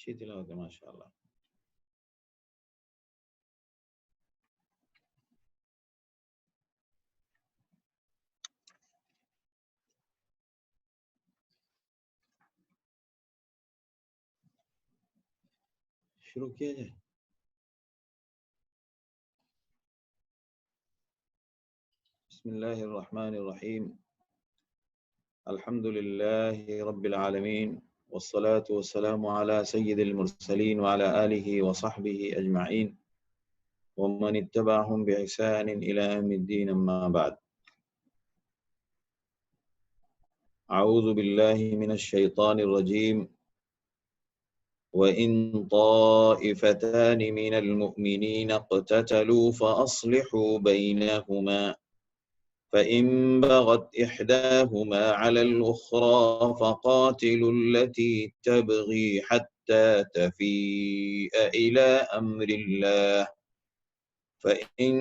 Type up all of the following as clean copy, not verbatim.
اچھی تلاوت ہے ماشاء اللہ. شروع کیا جائے. بسم اللہ الرحمن الرحیم. الحمد للہ رب العالمین والصلاة والسلام على سید المرسلین وعلى آلہ وصحبہ اجمعین ومن اتبعهم بإحسان إلى يوم الدين. أما بعد. أعوذ بالله من الشيطان الرجيم. وَإِن طَائِفَتَانِ مِنَ الْمُؤْمِنِينَ اقْتَتَلُوا فَأَصْلِحُوا بَيْنَهُمَا فَإِن بَغَتْ إِحْدَاهُمَا عَلَى الْأُخْرَى فَقَاتِلُوا الَّتِي تَبْغِي حَتَّى تَفِيءَ إِلَى أَمْرِ اللَّهِ فَإِن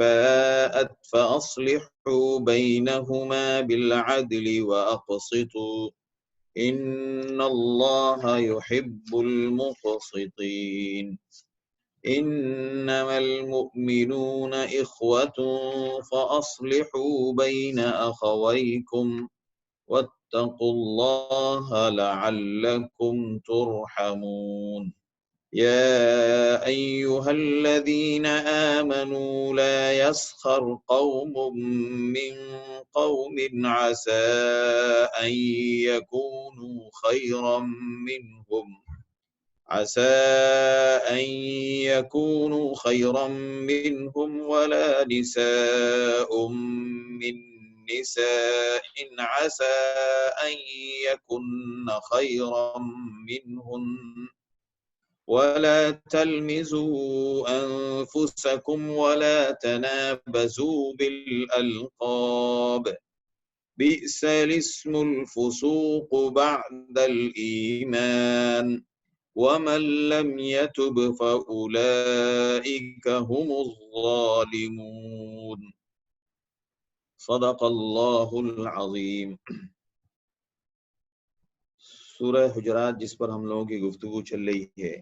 فَاءَتْ فَأَصْلِحُوا بَيْنَهُمَا بِالْعَدْلِ وَأَقْسِطُوا إِنَّ اللَّهَ يُحِبُّ الْمُقْسِطِينَ. إِنَّمَا الْمُؤْمِنُونَ إِخْوَةٌ فَأَصْلِحُوا بَيْنَ أَخَوَيْكُمْ وَاتَّقُوا اللَّهَ لَعَلَّكُمْ تُرْحَمُونَ. يَا أَيُّهَا الَّذِينَ آمَنُوا لَا يَسْخَرْ قَوْمٌ مِّن قَوْمٍ عَسَىٰ أَن يَكُونُوا خَيْرًا مِّنْهُمْ وَلَا نِسَاءٌ مِّن نِّسَاءٍ عَسَىٰ أَن يَكُنَّ خَيْرًا مِّنْهُنَّ وَلَا تَلْمِزُوا أَنفُسَكُمْ وَلَا تَنَابَزُوا بِالْأَلْقَابِ بِئْسَ الِاسْمُ الْفُسُوقُ بَعْدَ الْإِيمَانِ وَمَن لَّمْ يَتُبْ فَأُولَٰئِكَ هُمُ الظَّالِمُونَ. صدق اللہ العظیم. سورہ حجرات جس پر ہم لوگوں کی گفتگو چل رہی ہے،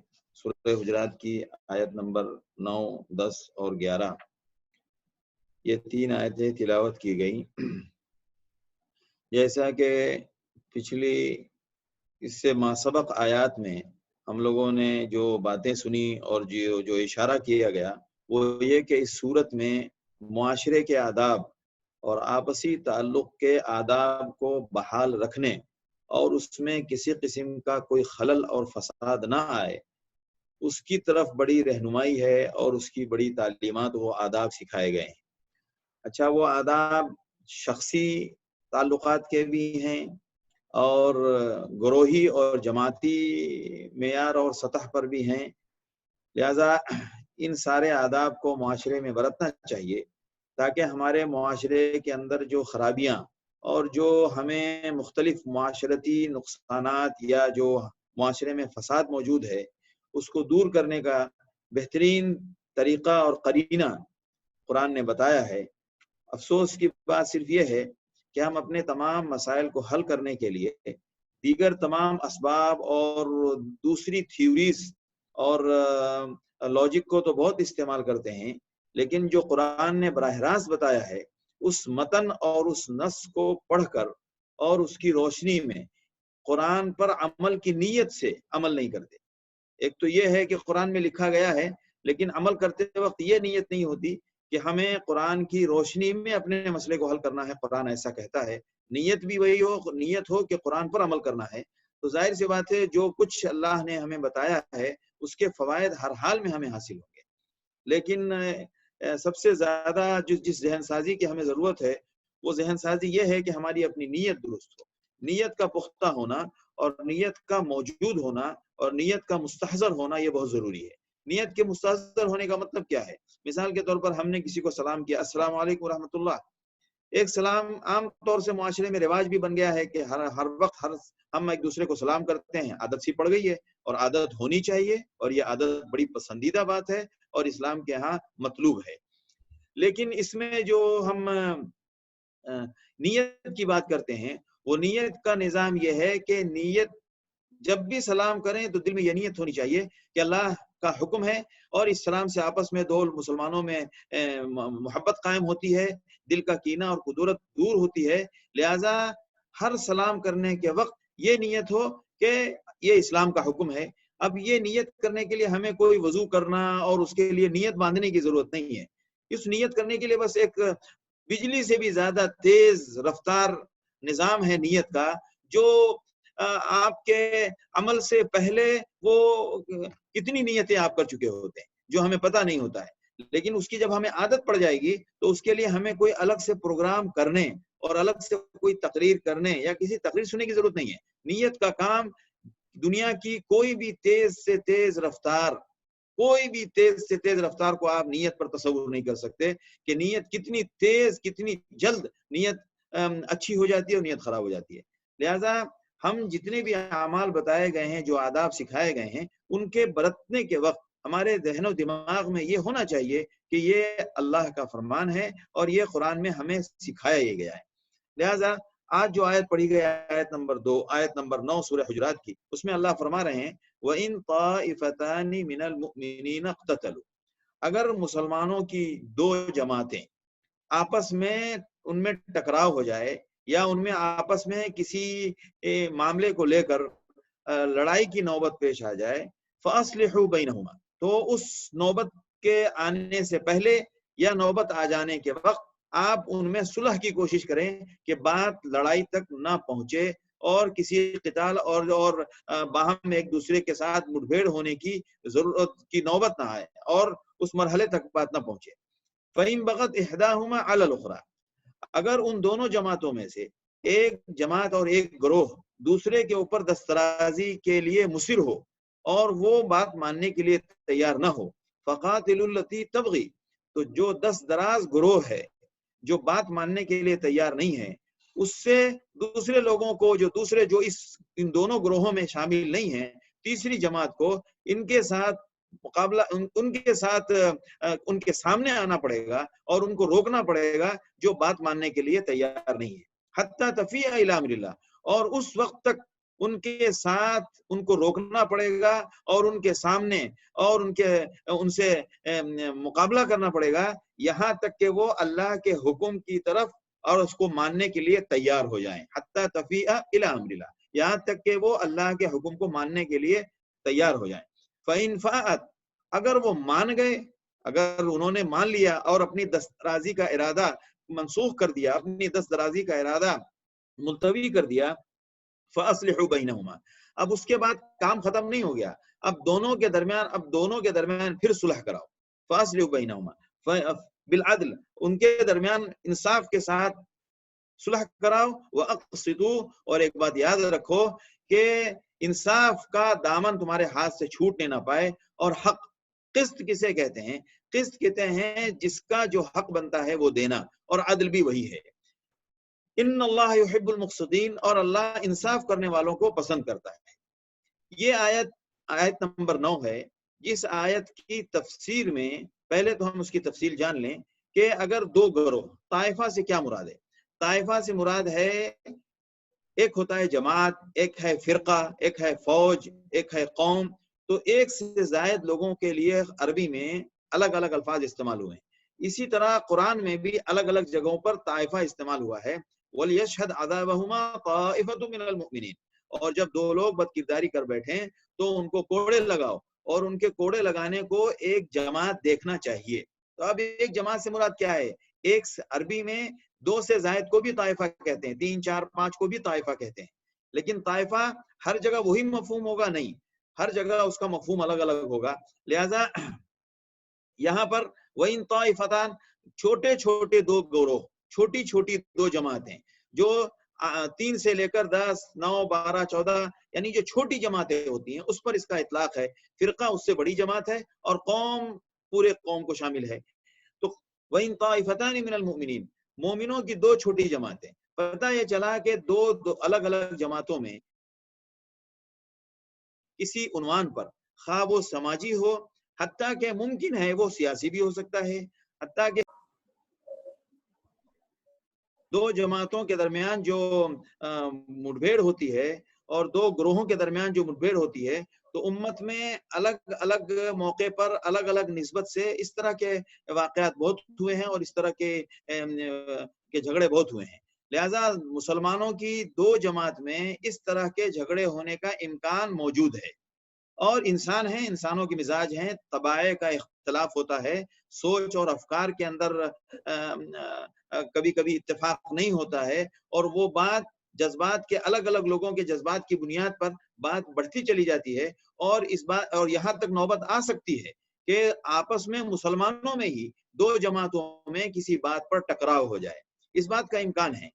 سورہ حجرات کی آیت نمبر 9، 10 اور 11، یہ 3 آیتیں تلاوت کی گئیں. جیسا کہ پچھلی اس سے ماسبق آیات میں ہم لوگوں نے جو باتیں سنی اور جو اشارہ کیا گیا وہ یہ کہ اس صورت میں معاشرے کے آداب اور آپسی تعلق کے آداب کو بحال رکھنے اور اس میں کسی قسم کا کوئی خلل اور فساد نہ آئے، اس کی طرف بڑی رہنمائی ہے اور اس کی بڑی تعلیمات، وہ آداب سکھائے گئے ہیں. اچھا، وہ آداب شخصی تعلقات کے بھی ہیں اور گروہی اور جماعتی معیار اور سطح پر بھی ہیں. لہذا ان سارے آداب کو معاشرے میں برتنا چاہیے تاکہ ہمارے معاشرے کے اندر جو خرابیاں اور جو ہمیں مختلف معاشرتی نقصانات یا جو معاشرے میں فساد موجود ہے اس کو دور کرنے کا بہترین طریقہ اور قرینہ قرآن نے بتایا ہے. افسوس کی بات صرف یہ ہے کہ ہم اپنے تمام مسائل کو حل کرنے کے لیے دیگر تمام اسباب اور دوسری تھیوریز اور لاجک کو تو بہت استعمال کرتے ہیں، لیکن جو قرآن نے براہ راست بتایا ہے اس متن اور اس نص کو پڑھ کر اور اس کی روشنی میں قرآن پر عمل کی نیت سے عمل نہیں کرتے. ایک تو یہ ہے کہ قرآن میں لکھا گیا ہے لیکن عمل کرتے وقت یہ نیت نہیں ہوتی کہ ہمیں قرآن کی روشنی میں اپنے مسئلے کو حل کرنا ہے. قرآن ایسا کہتا ہے، نیت بھی وہی ہو، نیت ہو کہ قرآن پر عمل کرنا ہے. تو ظاہر سی بات ہے جو کچھ اللہ نے ہمیں بتایا ہے اس کے فوائد ہر حال میں ہمیں حاصل ہوں گے. لیکن سب سے زیادہ جس ذہن سازی کی ہمیں ضرورت ہے وہ ذہن سازی یہ ہے کہ ہماری اپنی نیت درست ہو. نیت کا پختہ ہونا اور نیت کا موجود ہونا اور نیت کا مستحضر ہونا یہ بہت ضروری ہے. نیت کے مستحضر ہونے کا مطلب کیا ہے؟ مثال کے طور پر ہم نے کسی کو سلام کیا، السلام علیکم ورحمۃ اللہ. ایک سلام عام طور سے معاشرے میں رواج بھی بن گیا ہے کہ ہر وقت ہم ایک دوسرے کو سلام کرتے ہیں، عادت سی پڑ گئی ہے اور عادت ہونی چاہیے اور یہ عادت بڑی پسندیدہ بات ہے اور اسلام کے ہاں مطلوب ہے. لیکن اس میں جو ہم نیت کی بات کرتے ہیں وہ نیت کا نظام یہ ہے کہ نیت جب بھی سلام کریں تو دل میں یہ نیت ہونی چاہیے کہ اللہ کا حکم ہے، اور اس سلام سے آپس میں دو مسلمانوں میں محبت قائم ہوتی ہے، دل کا کینہ اور قدورت دور ہوتی ہے. لہذا ہر سلام کرنے کے وقت یہ نیت ہو کہ یہ اسلام کا حکم ہے. اب یہ نیت کرنے کے لیے ہمیں کوئی وضو کرنا اور اس کے لیے نیت باندھنے کی ضرورت نہیں ہے. اس نیت کرنے کے لیے بس ایک بجلی سے بھی زیادہ تیز رفتار نظام ہے نیت کا، جو آپ کے عمل سے پہلے وہ کتنی نیتیں آپ کر چکے ہوتے ہیں جو ہمیں پتہ نہیں ہوتا ہے. لیکن اس کی جب ہمیں عادت پڑ جائے گی تو اس کے لیے ہمیں کوئی الگ سے پروگرام کرنے اور الگ سے کوئی تقریر کرنے یا کسی تقریر سننے کی ضرورت نہیں ہے. نیت کا کام دنیا کی کوئی بھی تیز سے تیز رفتار، کوئی بھی تیز سے تیز رفتار کو آپ نیت پر تصور نہیں کر سکتے کہ نیت کتنی تیز، کتنی جلد نیت اچھی ہو جاتی ہے اور نیت خراب ہو جاتی ہے. لہذا ہم جتنے بھی اعمال بتائے گئے ہیں، جو آداب سکھائے گئے ہیں، ان کے برتنے کے وقت ہمارے ذہن و دماغ میں یہ ہونا چاہیے کہ یہ اللہ کا فرمان ہے اور یہ قرآن میں ہمیں سکھایا یہ گیا ہے. لہذا آج جو آیت پڑھی گئی آیت نمبر 2، آیت نمبر 9 سورہ حجرات کی، اس میں اللہ فرما رہے ہیں وَإِن طَائِفَتَانِ مِنَ الْمُؤْمِنِينَ اقْتَتَلُوا، اگر مسلمانوں کی دو جماعتیں آپس میں ان میں ٹکراؤ ہو جائے یا ان میں آپس میں کسی معاملے کو لے کر لڑائی کی نوبت پیش آ جائے، فَأَصْلِحُوا بَيْنَهُمَا، تو اس نوبت کے آنے سے پہلے یا نوبت آ جانے کے وقت آپ ان میں صلح کی کوشش کریں کہ بات لڑائی تک نہ پہنچے اور کسی قتال اور باہم ایک دوسرے کے ساتھ مٹبھیڑ ہونے کی ضرورت کی نوبت نہ آئے اور اس مرحلے تک بات نہ پہنچے. فَإِن بَغَتْ إِحْدَاهُمَا عَلَى الْأُخْرَى، اگر ان دونوں جماعتوں میں سے ایک جماعت اور ایک گروہ دوسرے کے اوپر دسترازی کے لیے مصر ہو اور وہ بات ماننے کے لیے تیار نہ ہو، فَقَاتِلُوا الَّتِي تَبْغِي، تو جو دست دراز گروہ ہے، جو بات ماننے کے لیے تیار نہیں ہے، اس سے دوسرے لوگوں کو جو ان دونوں گروہوں میں شامل نہیں ہیں، تیسری جماعت کو ان کے ساتھ مقابلہ، ان کے ساتھ ان کے سامنے آنا پڑے گا اور ان کو روکنا پڑے گا جو بات ماننے کے لیے تیار نہیں ہے. حتی تفیء الی امر اللہ، اور اس وقت تک ان کے ساتھ ان کو روکنا پڑے گا اور ان کے سامنے اور ان سے مقابلہ کرنا پڑے گا یہاں تک کہ وہ اللہ کے حکم کی طرف اور اس کو ماننے کے لیے تیار ہو جائیں. حتی تفیء الی امر اللہ، یہاں تک کہ وہ اللہ کے حکم کو ماننے کے لیے تیار ہو جائیں. فَإِن فَاءَتْ، اگر وہ مان گئے، اگر انہوں نے مان لیا اور اپنی دسترازی کا ارادہ منسوخ کر دیا، اپنی دسترازی کا ارادہ ملتوی کر دیا، فَأَصْلِحُوا بَيْنَهُمَا، اب اس کے بعد کام ختم نہیں ہو گیا، اب دونوں کے درمیان پھر صلح کراؤ. فَأَصْلِحُوا بَيْنَهُمَا بالعدل، ان کے درمیان انصاف کے ساتھ صلح کراؤ. وَأَقْسِطُوا، اور ایک بات یاد رکھو کہ انصاف کا دامن تمہارے ہاتھ سے چھوٹنے نہ پائے. اور حق، قسط کسے کہتے ہیں؟ قسط کہتے ہیں جس کا جو حق بنتا ہے وہ دینا، اور عدل بھی وہی ہے. ان اللہ یحب المقسطین، اور اللہ انصاف کرنے والوں کو پسند کرتا ہے. یہ آیت نمبر 9 ہے. جس آیت کی تفسیر میں پہلے تو ہم اس کی تفصیل جان لیں کہ اگر دو گروہ، طائفہ سے کیا مراد ہے؟ طائفہ سے مراد ہے ایک ہوتا ہے جماعت، ایک ہے فرقہ، ایک ہے فوج، ایک ہے قوم. تو ایک سے زائد لوگوں کے لیے عربی میں الگ الگ الفاظ استعمال ہوئے ہیں. اسی طرح قرآن میں بھی الگ الگ جگہوں پر طائفہ استعمال ہوا ہے. وَلْيَشْهَدْ عَذَابَهُمَا طَائِفَةٌ مِّنَ الْمُؤْمِنِينَ، اور جب دو لوگ بد کرداری کر بیٹھیں تو ان کو کوڑے لگاؤ، اور ان کے کوڑے لگانے کو ایک جماعت دیکھنا چاہیے. تو اب ایک جماعت سے مراد کیا ہے؟ ایک عربی میں دو سے زائد کو بھی طائفہ کہتے ہیں، 3 4 5 کو بھی طائفہ کہتے ہیں. لیکن طائفہ ہر جگہ وہی مفہوم ہوگا نہیں، ہر جگہ اس کا مفہوم الگ الگ ہوگا. لہذا یہاں پر وَإِن طَائِفَتَانِ، چھوٹے چھوٹے دو گروہ، چھوٹی چھوٹی دو جماعتیں، جو 3 سے لے کر 10 9 12 14 یعنی جو چھوٹی جماعتیں ہوتی ہیں اس پر اس کا اطلاق ہے. فرقہ اس سے بڑی جماعت ہے، اور قوم پورے قوم کو شامل ہے. تو وَإِن طَائِفَتَانِ مِنَ الْمُؤْمِنِينَ، مومنوں کی دو چھوٹی جماعتیں. پتہ یہ چلا کہ دو الگ الگ جماعتوں میں کسی عنوان پر، خواہ وہ سماجی ہو، حتیٰ کہ ممکن ہے وہ سیاسی بھی ہو سکتا ہے، حتیٰ کہ دو جماعتوں کے درمیان جو مٹبھیڑ ہوتی ہے اور دو گروہوں کے درمیان جو مٹبھیڑ ہوتی ہے تو امت میں الگ الگ موقع پر الگ الگ نسبت سے اس طرح کے واقعات بہت ہوئے ہیں اور اس طرح کے جھگڑے بہت ہوئے ہیں. لہذا مسلمانوں کی دو جماعت میں اس طرح کے جھگڑے ہونے کا امکان موجود ہے. اور انسان ہیں، انسانوں کے مزاج ہیں، طبائع کا اختلاف ہوتا ہے، سوچ اور افکار کے اندر کبھی کبھی اتفاق نہیں ہوتا ہے، اور وہ بات جذبات کے الگ الگ لوگوں کے جذبات کی بنیاد پر بات بڑھتی چلی جاتی ہے، اور اس بات اور یہاں تک نوبت آ سکتی ہے کہ آپس میں مسلمانوں میں ہی دو جماعتوں میں کسی بات پر ٹکراؤ ہو جائے. اس بات کا امکان ہے.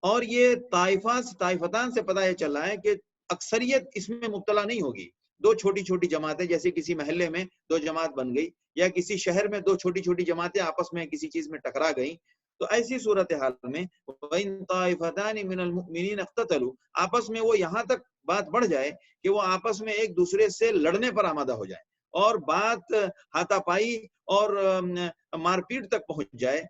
اور یہ طائفتان سے پتہ یہ چل رہا ہے کہ اکثریت اس میں مبتلا نہیں ہوگی. دو چھوٹی چھوٹی جماعتیں، جیسے کسی محلے میں دو جماعت بن گئی یا کسی شہر میں دو چھوٹی چھوٹی جماعتیں آپس میں کسی چیز میں ٹکرا گئیں، تو ایسی صورتحال میں وَإِن طَائِفَتَانِ مِنَ الْمُؤْمِنِينَ اقْتَتَلُوا، آپس میں وہ یہاں تک بات بڑھ جائے کہ وہ آپس میں ایک دوسرے سے لڑنے پر آمادہ ہو جائے اور بات ہاتھا پائی اور مار پیٹ تک پہنچ جائے،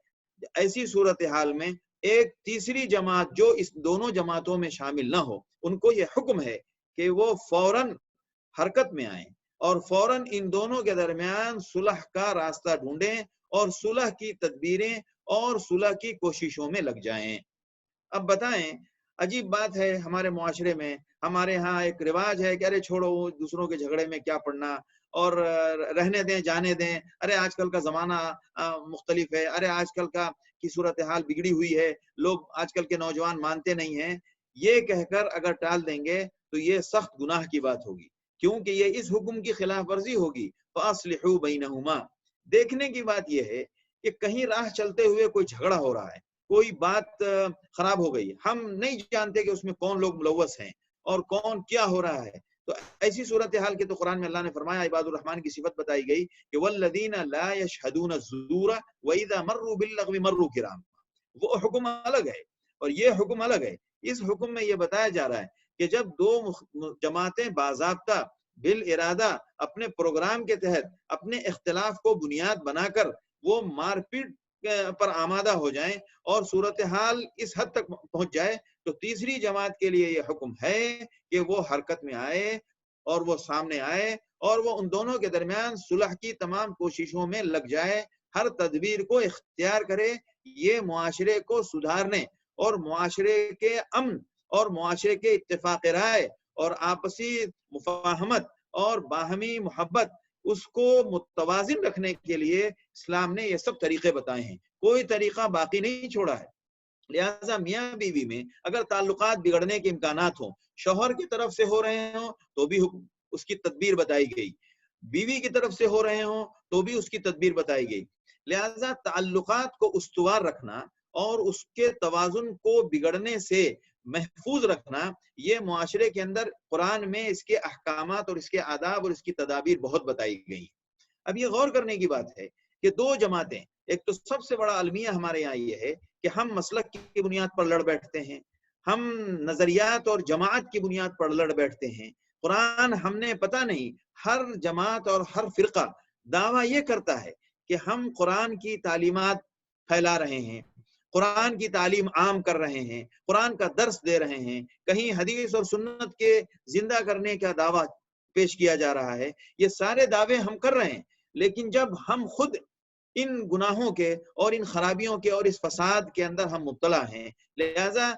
ایسی صورتحال میں ایک تیسری جماعت جو اس دونوں جماعتوں میں شامل نہ ہو، ان کو یہ حکم ہے کہ وہ فوراً حرکت میں آئیں اور فوراً ان دونوں کے درمیان صلح کا راستہ ڈھونڈیں اور صلح کی تدبیریں اور صلح کی کوششوں میں لگ جائیں. اب بتائیں، عجیب بات ہے ہمارے معاشرے میں، ہمارے ہاں ایک رواج ہے کہ ارے چھوڑو دوسروں کے جھگڑے میں کیا پڑنا، اور رہنے دیں، جانے دیں، ارے آج کل کا زمانہ مختلف ہے، ارے آج کل کی صورتحال بگڑی ہوئی ہے، لوگ آج کل کے نوجوان مانتے نہیں ہیں. یہ کہہ کر اگر ٹال دیں گے تو یہ سخت گناہ کی بات ہوگی، کیونکہ یہ اس حکم کی خلاف ورزی ہوگی. فَأَصْلِحُوا بَيْنَهُمَا. دیکھنے کی بات یہ ہے کہ کہیں راہ چلتے ہوئے کوئی جھگڑا ہو رہا ہے، کوئی بات خراب ہو گئی، ہم نہیں جانتے کہ اس میں کون لوگ ملوث ہیں اور کون کیا ہو رہا ہے. تو ایسی صورتحال کے تو قرآن میں اللہ نے فرمایا، عباد الرحمن کی صفت بتائی گئی کہ وَالَّذِينَ لَا يَشْهَدُونَ الزُّورَ وَإِذَا مَرُّوا بِاللَّغْوِ مَرُّوا كِرَامًا. وہ حکم الگ ہے اور یہ حکم الگ ہے. اس حکم میں یہ بتایا جا رہا ہے کہ جب دو جماعتیں باضابطہ بالارادہ اپنے پروگرام کے تحت اپنے اختلاف کو بنیاد بنا کر وہ مار پیٹ پر آمادہ ہو جائیں اور صورتحال اس حد تک پہنچ جائے، تو تیسری جماعت کے لیے یہ حکم ہے کہ وہ حرکت میں آئے اور وہ سامنے آئے اور وہ ان دونوں کے درمیان صلح کی تمام کوششوں میں لگ جائے، ہر تدبیر کو اختیار کرے. یہ معاشرے کو سدھارنے اور معاشرے کے امن اور معاشرے کے اتفاق رائے اور آپسی مفاہمت اور باہمی محبت اس کو متوازن رکھنے کے لیے اسلام نے یہ سب طریقے بتائے ہیں، کوئی طریقہ باقی نہیں چھوڑا ہے. لہذا میاں بیوی میں اگر تعلقات بگڑنے کے امکانات ہوں، شوہر کی طرف سے ہو رہے ہوں تو بھی اس کی تدبیر بتائی گئی، بیوی کی طرف سے ہو رہے ہوں تو بھی اس کی تدبیر بتائی گئی. لہذا تعلقات کو استوار رکھنا اور اس کے توازن کو بگڑنے سے محفوظ رکھنا، یہ معاشرے کے اندر قرآن میں اس کے احکامات اور اس کے آداب اور اس کی تدابیر بہت بتائی گئی. اب یہ غور کرنے کی بات ہے کہ دو جماعتیں، ایک تو سب سے بڑا المیہ ہمارے یہاں یہ ہے کہ ہم مسلک کی بنیاد پر لڑ بیٹھتے ہیں، ہم نظریات اور جماعت کی بنیاد پر لڑ بیٹھتے ہیں. قرآن ہم نے پتہ نہیں، ہر جماعت اور ہر فرقہ دعویٰ یہ کرتا ہے کہ ہم قرآن کی تعلیمات پھیلا رہے ہیں، قرآن کی تعلیم عام کر رہے ہیں، قرآن کا درس دے رہے ہیں، کہیں حدیث اور سنت کے زندہ کرنے کا دعویٰ پیش کیا جا رہا ہے. یہ سارے دعوے ہم کر رہے ہیں، لیکن جب ہم خود ان گناہوں کے اور ان خرابیوں کے اور اس فساد کے اندر ہم مبتلا ہیں، لہذا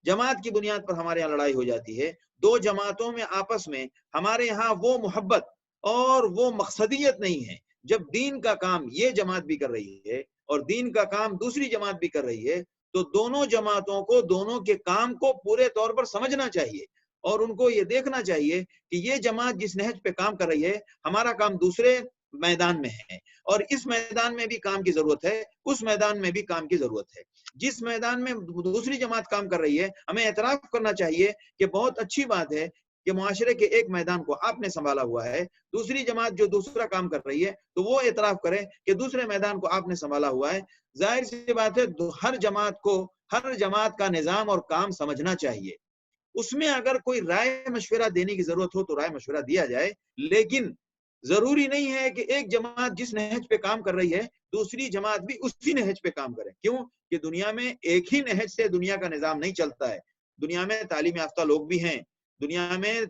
جماعت کی بنیاد پر ہمارے یہاں لڑائی ہو جاتی ہے. دو جماعتوں میں آپس میں ہمارے یہاں وہ محبت اور وہ مقصدیت نہیں ہے. جب دین کا کام یہ جماعت بھی کر رہی ہے اور دین کا کام دوسری جماعت بھی کر رہی ہے، تو دونوں جماعتوں کو دونوں کے کام کو پورے طور پر سمجھنا چاہیے اور ان کو یہ دیکھنا چاہیے کہ یہ جماعت جس نہج پہ کام کر رہی ہے، ہمارا کام دوسرے میدان میں ہے اور اس میدان میں بھی کام کی ضرورت ہے، اس میدان میں بھی کام کی ضرورت ہے. جس میدان میں دوسری جماعت کام کر رہی ہے، ہمیں اعتراف کرنا چاہیے کہ بہت اچھی بات ہے کہ معاشرے کے ایک میدان کو آپ نے سنبھالا ہوا ہے. دوسری جماعت جو دوسرا کام کر رہی ہے تو وہ اعتراف کرے کہ دوسرے میدان کو آپ نے سنبھالا ہوا ہے. ظاہر سی بات ہے ہر جماعت کو ہر جماعت کا نظام اور کام سمجھنا چاہیے. اس میں اگر کوئی رائے مشورہ دینے کی ضرورت ہو تو رائے مشورہ دیا جائے، لیکن ضروری نہیں ہے کہ ایک جماعت جس نہج پہ کام کر رہی ہے دوسری جماعت بھی اسی نہج پہ کام کرے. کیوں کہ دنیا میں ایک ہی نہج سے دنیا کا نظام نہیں چلتا ہے. دنیا میں تعلیم یافتہ لوگ بھی ہیں، دنیا میں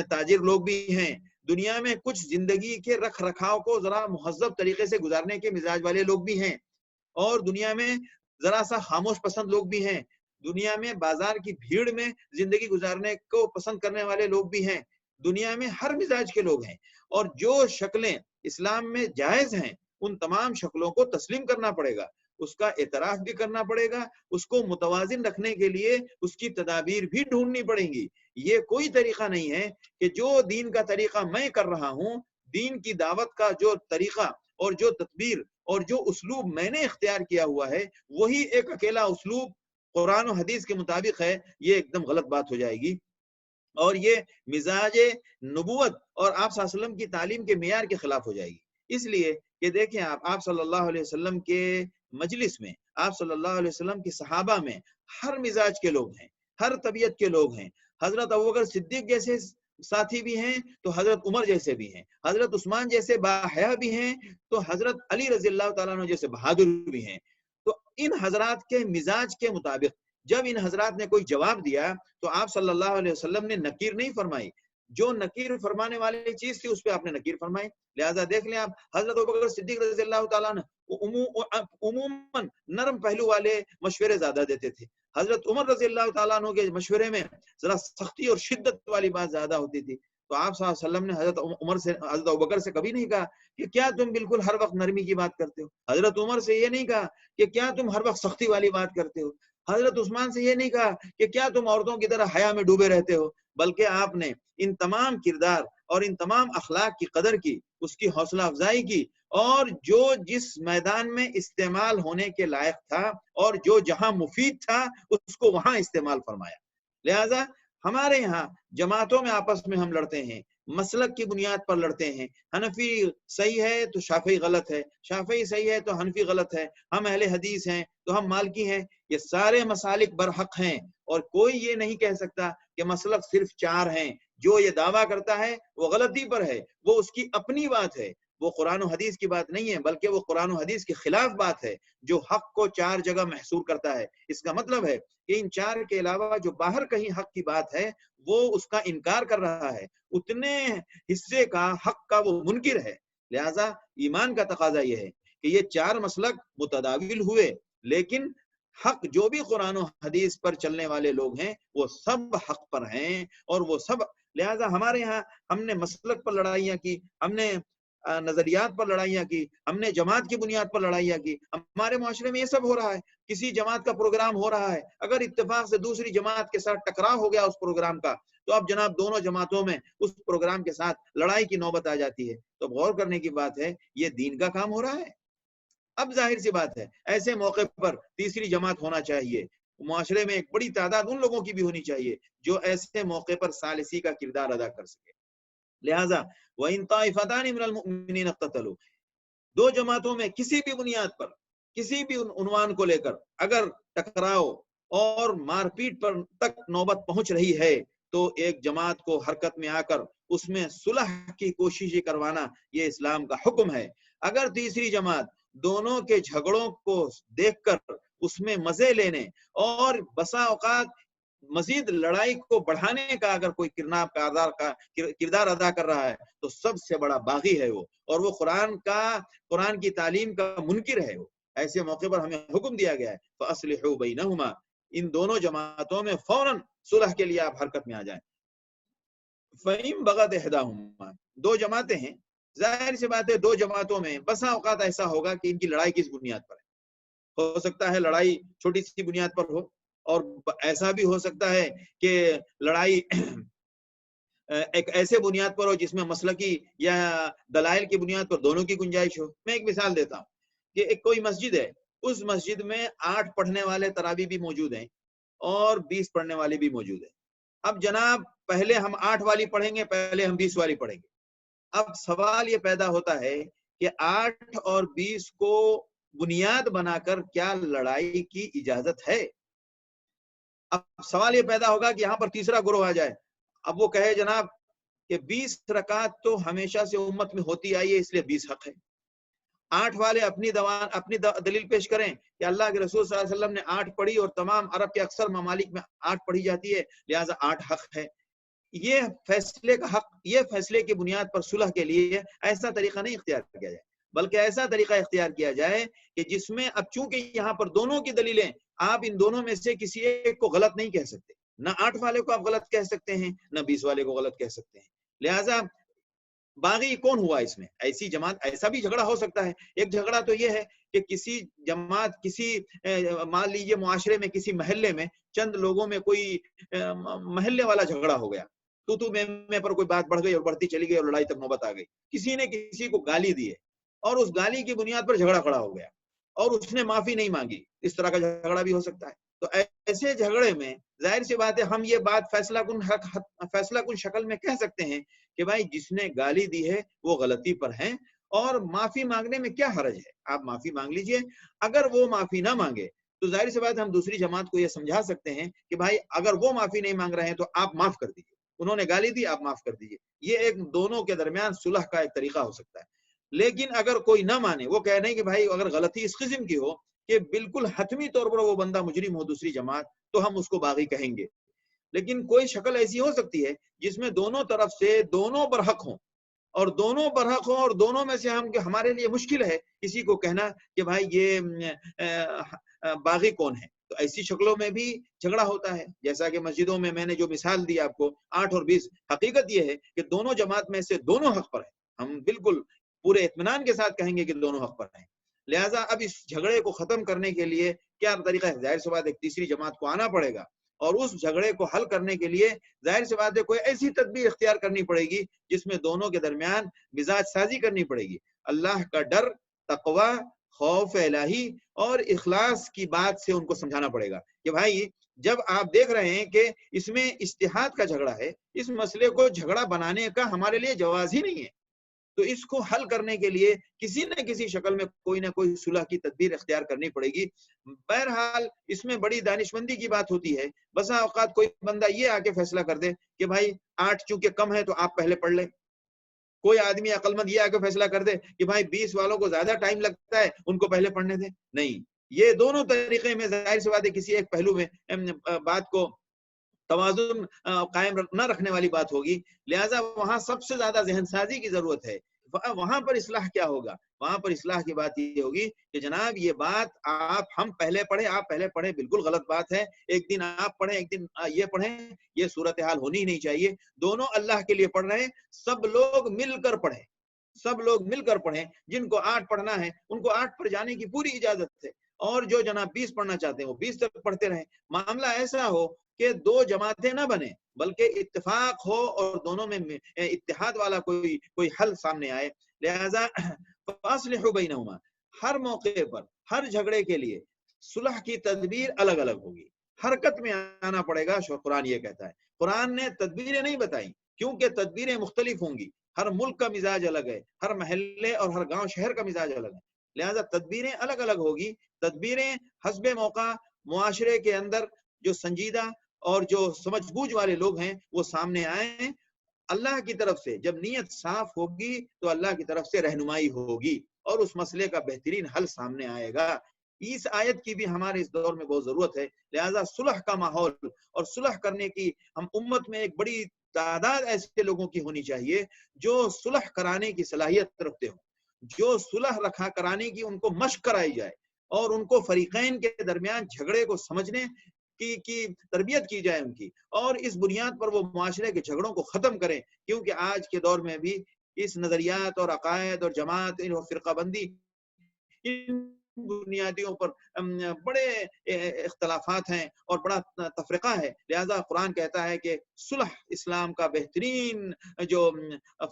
تاجر لوگ بھی ہیں، دنیا میں کچھ زندگی کے رکھ رکھاؤ کو ذرا مہذب طریقے سے گزارنے کے مزاج والے لوگ بھی ہیں، اور دنیا میں ذرا سا خاموش پسند لوگ بھی ہیں، دنیا میں بازار کی بھیڑ میں زندگی گزارنے کو پسند کرنے والے لوگ بھی ہیں، دنیا میں ہر مزاج کے لوگ ہیں، اور جو شکلیں اسلام میں جائز ہیں ان تمام شکلوں کو تسلیم کرنا پڑے گا، اس کا اعتراف بھی کرنا پڑے گا، اس کو متوازن رکھنے کے لیے اس کی تدابیر بھی ڈھونڈنی پڑیں گی۔ یہ کوئی طریقہ نہیں ہے کہ جو دین کا طریقہ میں کر رہا ہوں، دین کی دعوت کا جو طریقہ اور جو تدبیر اور جو اسلوب میں نے اختیار کیا ہوا ہے وہی ایک اکیلا اسلوب قرآن و حدیث کے مطابق ہے، یہ ایک دم غلط بات ہو جائے گی، اور یہ مزاج نبوت اور آپ صلی اللہ علیہ وسلم کی تعلیم کے معیار کے خلاف ہو جائے گی۔ اس لیے کہ دیکھیں آپ صلی اللہ علیہ وسلم کے مجلس میں، آپ صلی اللہ علیہ وسلم کے صحابہ میں ہر مزاج کے لوگ ہیں، ہر طبیعت کے لوگ ہیں، حضرت ابوبکر صدیق جیسے ساتھی بھی ہیں تو حضرت عمر جیسے بھی ہیں، حضرت عثمان جیسے باحیا بھی ہیں تو حضرت علی رضی اللہ تعالیٰ عنہ جیسے بہادر بھی ہیں۔ تو ان حضرات کے مزاج کے مطابق جب ان حضرات نے کوئی جواب دیا تو آپ صلی اللہ علیہ وسلم نے نکیر نہیں فرمائی، جو نکیر فرمانے والی چیز تھی اس پہ آپ نے نکیر فرمائی۔ لہذا دیکھ لیں آپ، حضرت ابوبکر صدیق رضی اللہ تعالیٰ عنہ عموماً نرم پہلو والے مشورے زیادہ دیتے تھے، حضرت عمر رضی اللہ تعالیٰ عنہ کے مشورے میں ذرا سختی اور شدت والی بات زیادہ ہوتی تھی۔ تو آپ صلی اللہ علیہ وسلم نے حضرت ابوبکر سے کبھی نہیں کہا کہ کیا تم بالکل ہر وقت نرمی کی بات کرتے ہو، حضرت عمر سے یہ نہیں کہا کہ کیا تم ہر وقت سختی والی بات کرتے ہو، حضرت عثمان سے یہ نہیں کہا کہ کیا تم عورتوں کی طرح حیا میں ڈوبے رہتے ہو، بلکہ آپ نے ان تمام کردار اور ان تمام اخلاق کی قدر کی، اس کی حوصلہ افزائی کی، اور جو جس میدان میں استعمال ہونے کے لائق تھا اور جو جہاں مفید تھا اس کو وہاں استعمال فرمایا۔ لہذا ہمارے یہاں جماعتوں میں آپس میں ہم لڑتے ہیں، مسلک کی بنیاد پر لڑتے ہیں، حنفی صحیح ہے تو شافعی غلط ہے، شافعی صحیح ہے تو حنفی غلط ہے، ہم اہل حدیث ہیں تو ہم مالکی ہیں، یہ سارے مسالک برحق ہیں، اور کوئی یہ نہیں کہہ سکتا کہ مسلک صرف 4 ہیں۔ جو یہ دعویٰ کرتا ہے وہ غلطی پر ہے، وہ اس کی اپنی بات ہے، وہ قرآن و حدیث کی بات نہیں ہے، بلکہ وہ قرآن و حدیث کے خلاف بات ہے جو حق کو 4 جگہ محصور کرتا ہے۔ اس کا مطلب ہے کہ ان 4 کے علاوہ جو باہر کہیں حق کی بات ہے وہ اس کا انکار کر رہا ہے، اتنے حصے کا حق کا وہ منکر ہے۔ لہذا ایمان کا تقاضا یہ ہے کہ یہ 4 مسلک متداول ہوئے، لیکن حق جو بھی قرآن و حدیث پر چلنے والے لوگ ہیں وہ سب حق پر ہیں، اور وہ سب، لہذا ہمارے ہاں ہم نے مسلک پر لڑائیاں کی، ہم نے نظریات پر لڑائیاں کی، ہم نے جماعت کی بنیاد پر لڑائیاں کی، ہمارے معاشرے میں یہ سب ہو رہا ہے۔ کسی جماعت کا پروگرام ہو رہا ہے، اگر اتفاق سے دوسری جماعت کے ساتھ ٹکراؤ ہو گیا اس پروگرام کا، تو اب جناب دونوں جماعتوں میں اس پروگرام کے ساتھ لڑائی کی نوبت آ جاتی ہے۔ تو غور کرنے کی بات ہے، یہ دین کا کام ہو رہا ہے؟ اب ظاہر سی بات ہے ایسے موقع پر تیسری جماعت ہونا چاہیے، معاشرے میں ایک بڑی تعداد ان لوگوں کی بھی ہونی چاہیے جو ایسے موقع پر ثالثی کا کردار ادا کر سکے۔ لہذا وَإِن طَائِفَتَانِ مِنَ الْمُؤْمِنِينَ اقْتَتَلُوا، 2 جماعتوں میں کسی بھی بنیاد پر، کسی بھی عنوان کو لے کر اگر ٹکراؤ اور مار پیٹ پر تک نوبت پہنچ رہی ہے تو ایک جماعت کو حرکت میں آ کر اس میں صلح کی کوشش کروانا یہ اسلام کا حکم ہے۔ اگر تیسری جماعت دونوں کے جھگڑوں کو دیکھ کر اس میں مزے لینے اور بسا اوقات مزید لڑائی کو بڑھانے کا اگر کوئی کردار ادا کر رہا ہے تو سب سے بڑا باغی ہے وہ، اور وہ قرآن کی تعلیم کا منکر ہے۔ وہ ایسے موقع پر ہمیں حکم دیا گیا ہے فَأَصْلِحُوا بَيْنَهُمَا، ان دونوں جماعتوں میں فوراً صلح کے لیے آپ حرکت میں آ جائیں۔ فَإِن بَغَتْ إِحْدَاهُمَا، 2 جماعتیں ہیں، ظاہر سی بات ہے 2 جماعتوں میں بسا اوقات ایسا ہوگا کہ ان کی لڑائی کس بنیاد پر ہے۔ ہو سکتا ہے لڑائی چھوٹی سی بنیاد پر ہو، اور ایسا بھی ہو سکتا ہے کہ لڑائی ایک ایسے بنیاد پر ہو جس میں مسلکی یا دلائل کی بنیاد پر دونوں کی گنجائش ہو۔ میں ایک مثال دیتا ہوں کہ ایک کوئی مسجد ہے، اس مسجد میں 8 پڑھنے والے تراویح بھی موجود ہیں اور 20 پڑھنے والے بھی موجود ہیں۔ اب جناب پہلے ہم 8 والی پڑھیں گے، پہلے ہم 20 والی پڑھیں گے۔ اب سوال یہ پیدا ہوتا ہے کہ 8 اور 20 کو بنیاد بنا کر کیا لڑائی کی اجازت ہے؟ اب سوال یہ پیدا ہوگا کہ یہاں پر تیسرا گروہ آ جائے، اب وہ کہے جناب کہ 20 رکعت تو ہمیشہ سے امت میں ہوتی آئی ہے اس لیے 20 حق ہے۔ 8 والے اپنی دلیل پیش کریں کہ اللہ کے رسول صلی اللہ علیہ وسلم نے 8 پڑھی اور تمام عرب کے اکثر ممالک میں 8 پڑھی جاتی ہے، لہٰذا 8 حق ہے۔ یہ فیصلے کا حق، یہ فیصلے کی بنیاد پر صلح کے لیے ایسا طریقہ نہیں اختیار کیا جائے، بلکہ ایسا طریقہ اختیار کیا جائے کہ جس میں اب چونکہ یہاں پر دونوں کی دلیلیں، آپ ان دونوں میں سے کسی ایک کو غلط نہیں کہہ سکتے، نہ 8 والے کو آپ غلط کہہ سکتے ہیں، نہ 20 والے کو غلط کہہ سکتے ہیں. لہٰذا باغی کون ہوا اس میں؟ ایسی جماعت. ایسا بھی جھگڑا ہو سکتا ہے. ایک جھگڑا تو یہ ہے کہ کسی جماعت، کسی مان لیجیے معاشرے میں، کسی محلے میں چند لوگوں میں کوئی محلے والا جھگڑا ہو گیا، تو میں پر کوئی بات بڑھ گئی اور بڑھتی چلی گئی اور لڑائی تک نوبت آ گئی. کسی نے کسی کو گالی دی ہے اور اس گالی کی بنیاد پر جھگڑا کھڑا ہو گیا اور اس نے معافی نہیں مانگی. اس طرح کا جھگڑا بھی ہو سکتا ہے. تو ایسے جھگڑے میں ظاہر سی بات ہے ہم یہ بات فیصلہ کن شکل میں کہہ سکتے ہیں کہ بھائی جس نے گالی دی ہے وہ غلطی پر ہیں اور معافی مانگنے میں کیا حرج ہے، آپ معافی مانگ لیجئے. اگر وہ معافی نہ مانگے تو ظاہر سی بات ہم دوسری جماعت کو یہ سمجھا سکتے ہیں کہ بھائی اگر وہ معافی نہیں مانگ رہے ہیں تو آپ معاف کر دیجئے، انہوں نے گالی دی آپ معاف کر دیجئے. یہ ایک دونوں کے درمیان صلح کا ایک طریقہ ہو سکتا ہے. لیکن اگر کوئی نہ مانے، وہ کہہ نہیں کہ بھائی اگر غلطی اس قسم کی ہو کہ بالکل حتمی طور پر وہ بندہ مجرم ہو دوسری جماعت، تو ہم اس کو باغی کہیں گے. لیکن کوئی شکل ایسی ہو سکتی ہے جس میں دونوں طرف سے دونوں برحق ہوں، اور دونوں برحق ہوں اور دونوں میں سے ہمارے لیے مشکل ہے کسی کو کہنا کہ بھائی یہ باغی کون ہے. تو ایسی شکلوں میں بھی جھگڑا ہوتا ہے. جیسا کہ مسجدوں میں نے جو مثال دی آپ کو 8 اور 20، حقیقت یہ ہے کہ دونوں جماعت میں سے دونوں حق پر ہیں. ہم بالکل پورے اطمینان کے ساتھ کہیں گے کہ دونوں حق پر ہیں. لہٰذا اب اس جھگڑے کو ختم کرنے کے لیے کیا طریقہ ہے؟ ظاہر سی بات ایک تیسری جماعت کو آنا پڑے گا اور اس جھگڑے کو حل کرنے کے لیے ظاہر سی بات ہے کوئی ایسی تدبیر اختیار کرنی پڑے گی جس میں دونوں کے درمیان مزاج سازی کرنی پڑے گی. اللہ کا ڈر، تقوی، خوف الہی اور اخلاص کی بات سے ان کو سمجھانا پڑے گا کہ بھائی جب آپ دیکھ رہے ہیں کہ اس میں اجتہاد کا جھگڑا ہے، اس مسئلے کو جھگڑا بنانے کا ہمارے لیے جواز ہی نہیں ہے، تو اس کو حل کرنے کے لیے کسی نہ کسی شکل میں کوئی نہ کوئی صلح کی تدبیر اختیار کرنی پڑے گی. بہرحال اس میں بڑی دانشمندی کی بات ہوتی ہے. بسا اوقات کوئی بندہ یہ آ کے فیصلہ کر دے کہ بھائی 8 چونکہ کم ہے تو آپ پہلے پڑھ لیں. کوئی آدمی عقل مند یہ آ کے فیصلہ کر دے کہ بھائی 20 والوں کو زیادہ ٹائم لگتا ہے، ان کو پہلے پڑھنے دیں. نہیں، یہ دونوں طریقے میں ظاہر سی بات ہے کسی ایک پہلو میں بات کو توازن قائم نہ رکھنے والی بات ہوگی. لہٰذا وہاں سب سے زیادہ ذہن سازی کی ضرورت ہے. وہاں پر اصلاح کیا ہوگا؟ وہاں پر اصلاح کی بات یہ ہوگی کہ جناب یہ بات ہم پہلے پڑھیں، آپ پہلے پڑھیں، بالکل غلط بات ہے. ایک دن آپ پڑھیں، ایک دن یہ پڑھیں، یہ صورتحال ہونی ہی نہیں چاہیے. دونوں اللہ کے لیے پڑھ رہے ہیں، سب لوگ مل کر پڑھیں، سب لوگ مل کر پڑھیں. جن کو 8 پڑھنا ہے ان کو 8 پر جانے کی پوری اجازت ہے، اور جو جناب 20 پڑھنا چاہتے ہیں وہ 20 تک پڑھتے رہیں. معاملہ ایسا ہو کہ 2 جماعتیں نہ بنے بلکہ اتفاق ہو اور دونوں میں اتحاد والا کوئی حل سامنے آئے. لہذا فاصلحوا بینہما، ہر موقع پر ہر جھگڑے کے لیے صلح کی تدبیر الگ الگ ہوگی، حرکت میں آنا پڑے گا. قرآن یہ کہتا ہے. قرآن نے تدبیریں نہیں بتائی کیونکہ تدبیریں مختلف ہوں گی. ہر ملک کا مزاج الگ ہے، ہر محلے اور ہر گاؤں شہر کا مزاج الگ ہے. لہذا تدبیریں الگ الگ ہوگی. تدبیریں حسب موقع معاشرے کے اندر جو سنجیدہ اور جو سمجھ بوجھ والے لوگ ہیں وہ سامنے آئیں. اللہ کی طرف سے جب نیت صاف ہوگی تو اللہ کی طرف سے رہنمائی ہوگی اور اس مسئلے کا بہترین حل سامنے آئے گا. اس آیت کی بھی ہمارے اس دور میں بہت ضرورت ہے. لہذا صلح کا ماحول اور صلح کرنے کی ہم امت میں ایک بڑی تعداد ایسے لوگوں کی ہونی چاہیے جو صلح کرانے کی صلاحیت رکھتے ہوں، جو صلح کرانے کی ان کو مشق کرائی جائے اور ان کو فریقین کے درمیان جھگڑے کو سمجھنے کی تربیت کی جائے ان کی، اور اس بنیاد پر وہ معاشرے کے جھگڑوں کو ختم کریں. کیونکہ آج کے دور میں بھی اس نظریات اور عقائد اور جماعت اور فرقہ بندی ان بنیادیوں پر بڑے اختلافات ہیں اور بڑا تفرقہ ہے. لہذا قرآن کہتا ہے کہ صلح اسلام کا بہترین جو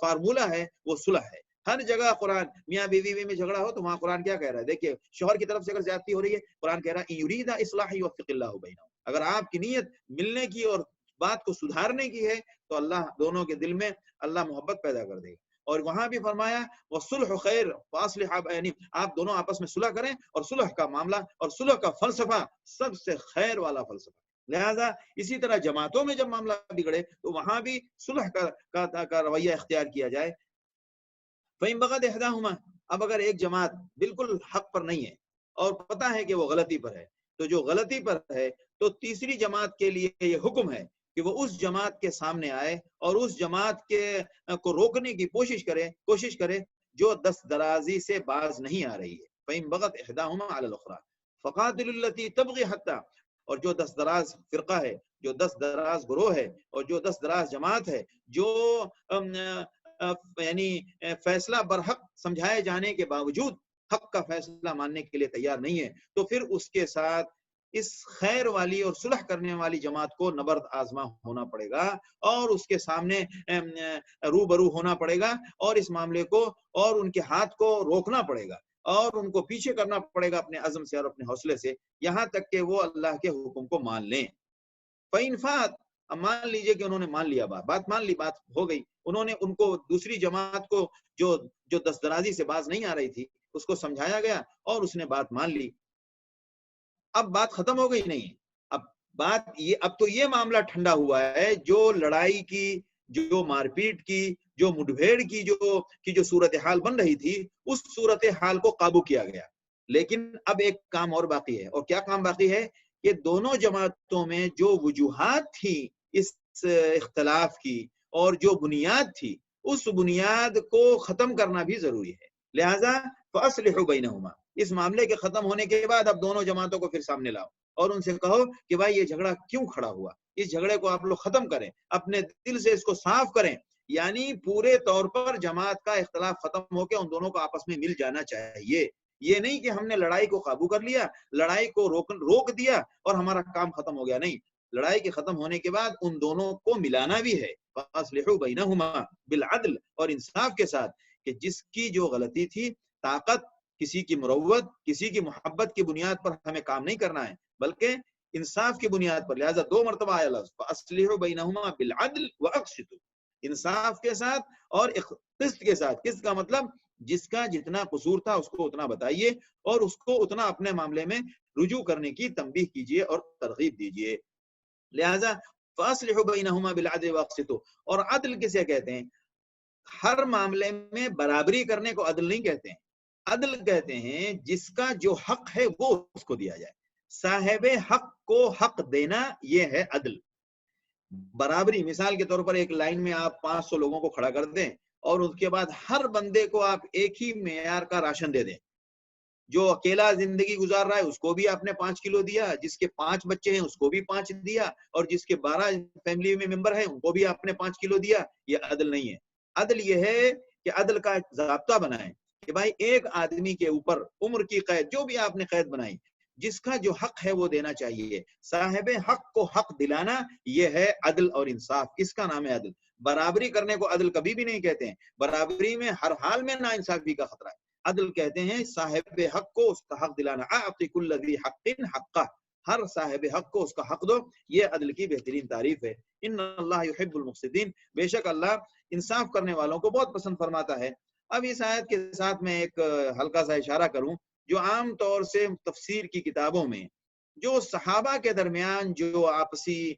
فارمولہ ہے وہ صلح ہے. ہر جگہ قرآن میاں بیوی میں جھگڑا ہو تو وہاں قرآن کیا کہہ رہا ہے؟ دیکھیے شوہر کی طرف سے اگر زیادتی ہو رہی ہے، قرآن کہہ رہا ہے یرید اصلاح یوفق اللہ بینہم. اگر آپ کی نیت ملنے کی اور بات کو سدھارنے کی ہے تو اللہ دونوں کے دل میں اللہ محبت پیدا کر دے گا. اور وہاں بھی فرمایا وَالصُّلْحُ خَيْرٌ فَأَصْلِحُوا بَيْنَهُمْ، آپ دونوں آپس میں صلح کریں، اور صلح کا معاملہ اور صلح کا فلسفہ سب سے خیر والا فلسفہ. لہذا اسی طرح جماعتوں میں جب معاملہ بگڑے تو وہاں بھی صلح کا رویہ اختیار کیا جائے. فَإِن بَغَتْ إِحْدَاهُمَا، اب اگر ایک جماعت بالکل حق پر نہیں ہے اور پتہ ہے کہ وہ غلطی پر ہے، تو جو غلطی پر ہے تو تیسری جماعت کے لیے یہ حکم ہے کہ وہ اس جماعت کے سامنے آئے اور اس جماعت کو روکنے کی کوشش کرے جو دست درازی سے باز نہیں آ رہی ہے. فَإِن بَغَتْ إِحْدَاهُمَا عَلَى الْأُخْرَى فَقَاتِلُوا الَّتِي تَبْغِي حَتَّى، اور جو دست دراز فرقہ ہے، جو دست دراز گروہ ہے، اور جو دست دراز جماعت ہے، جو یعنی فیصلہ برحق سمجھائے جانے کے باوجود حق کا فیصلہ ماننے کے لیے تیار نہیں ہے، تو پھر اس کے ساتھ اس خیر والی اور صلح کرنے والی جماعت کو نبرد آزما ہونا پڑے گا اور اس کے سامنے روبرو ہونا پڑے گا اور اس معاملے کو اور ان کے ہاتھ کو روکنا پڑے گا اور ان کو پیچھے کرنا پڑے گا اپنے عزم سے اور اپنے حوصلے سے، یہاں تک کہ وہ اللہ کے حکم کو مان لیں. فَإِن فَات، اب مان لیجئے کہ انہوں نے مان لیا، بات مان لی، بات ہو گئی، انہوں نے ان کو دوسری جماعت کو جو دست درازی سے باز نہیں آ رہی تھی اس کو سمجھایا گیا اور اس نے بات مان لی. اب بات ختم ہو گئی نہیں، اب تو یہ معاملہ ٹھنڈا ہوا ہے، جو لڑائی کی، جو مار پیٹ کی، جو مڈبھیڑ کی جو صورتحال بن رہی تھی، اس صورتحال کو قابو کیا گیا. لیکن اب ایک کام اور باقی ہے، اور کیا کام باقی ہے کہ دونوں جماعتوں میں جو وجوہات تھی اس اختلاف کی اور جو بنیاد تھی اس بنیاد کو ختم کرنا بھی ضروری ہے. لہذا فَأَصْلِحُوا بَيْنَهُمَا، اس معاملے کے ختم ہونے کے بعد اب دونوں جماعتوں کو پھر سامنے لاؤ اور ان سے کہو کہ بھائی یہ جھگڑا کیوں کھڑا ہوا، اس جھگڑے کو آپ لوگ ختم کریں، اپنے دل سے اس کو صاف کریں. یعنی پورے طور پر جماعت کا اختلاف ختم ہو کے ان دونوں کو آپس میں مل جانا چاہیے. یہ نہیں کہ ہم نے لڑائی کو قابو کر لیا، لڑائی کو روک دیا اور ہمارا کام ختم ہو گیا. نہیں، لڑائی کے ختم ہونے کے بعد ان دونوں کو ملانا بھی ہے. فَأَصْلِحُوا بَيْنَهُمَا بِالْعَدْلِ، اور انصاف کے ساتھ، کہ جس کی جو غلطی تھی، طاقت، کسی کی مروت، کسی کی محبت کی بنیاد پر ہمیں کام نہیں کرنا ہے بلکہ انصاف کی بنیاد پر. لہذا 2 مرتبہ آیا لفظ فَأَصْلِحُوا بَيْنَهُمَا بِالْعَدْلِ وَأَقْسِطُوا، انصاف کے ساتھ اور قسط کے ساتھ. قسط کا مطلب جس کا جتنا قصور تھا اس کو اتنا بتائیے اور اس کو اتنا اپنے معاملے میں رجوع کرنے کی تنبیہ کیجیے اور ترغیب دیجیے. لہذا فَأَصْلِحُوا بَيْنَهُمَا بِالْعَدْلِ وَأَقْسِطُوا، اور عدل کسے کہتے ہیں؟ ہر معاملے میں برابری کرنے کو عدل نہیں کہتے ہیں. عدل کہتے ہیں جس کا جو حق ہے وہ اس کو دیا جائے. صاحب حق کو حق دینا، یہ ہے عدل. برابری، مثال کے طور پر ایک لائن میں آپ 500 لوگوں کو کھڑا کر دیں اور اس کے بعد ہر بندے کو آپ ایک ہی معیار کا راشن دے دیں. جو اکیلا زندگی گزار رہا ہے اس کو بھی آپ نے 5 کلو دیا، جس کے 5 بچے ہیں اس کو بھی 5 دیا، اور جس کے 12 فیملی میں ممبر ہیں ان کو بھی آپ نے 5 کلو دیا. یہ عدل نہیں ہے. عدل یہ ہے کہ عدل کا ایک ضابطہ بنائیں کہ بھائی ایک آدمی کے اوپر عمر کی قید، جو بھی آپ نے قید بنائی، جس کا جو حق ہے وہ دینا چاہیے. صاحب حق کو حق دلانا، یہ ہے عدل اور انصاف. اس کا نام ہے عدل. برابری کرنے کو عدل کبھی بھی نہیں کہتے ہیں. برابری میں ہر حال میں ناانصافی کا خطرہ ہے. عدل کہتے ہیں صاحب حق کو اس کا حق دلانا. اعط کل ذی حق حقہ، ہر صاحب حق کو اس کا حق دو. یہ عدل کی بہترین تعریف ہے. ان اللہ یحب المقسطین، بے شک اللہ انصاف کرنے والوں کو بہت پسند فرماتا ہے. اب اس آیت کے ساتھ میں ایک ہلکا سا اشارہ کروں، جو عام طور سے تفسیر کی کتابوں میں جو صحابہ کے درمیان جو آپسی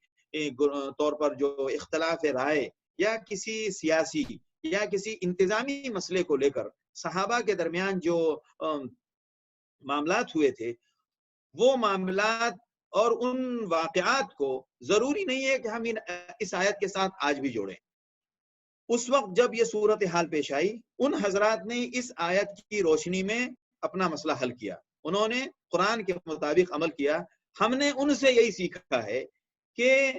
طور پر جو اختلاف رائے یا کسی سیاسی یا کسی انتظامی مسئلے کو لے کر صحابہ کے درمیان جو معاملات ہوئے تھے، وہ معاملات اور ان واقعات کو ضروری نہیں ہے کہ ہم اس آیت کے ساتھ آج بھی جوڑیں. اس وقت جب یہ صورتحال پیش آئی، ان حضرات نے اس آیت کی روشنی میں اپنا مسئلہ حل کیا. انہوں نے قرآن کے مطابق عمل کیا. ہم نے ان سے یہی سیکھا ہے کہ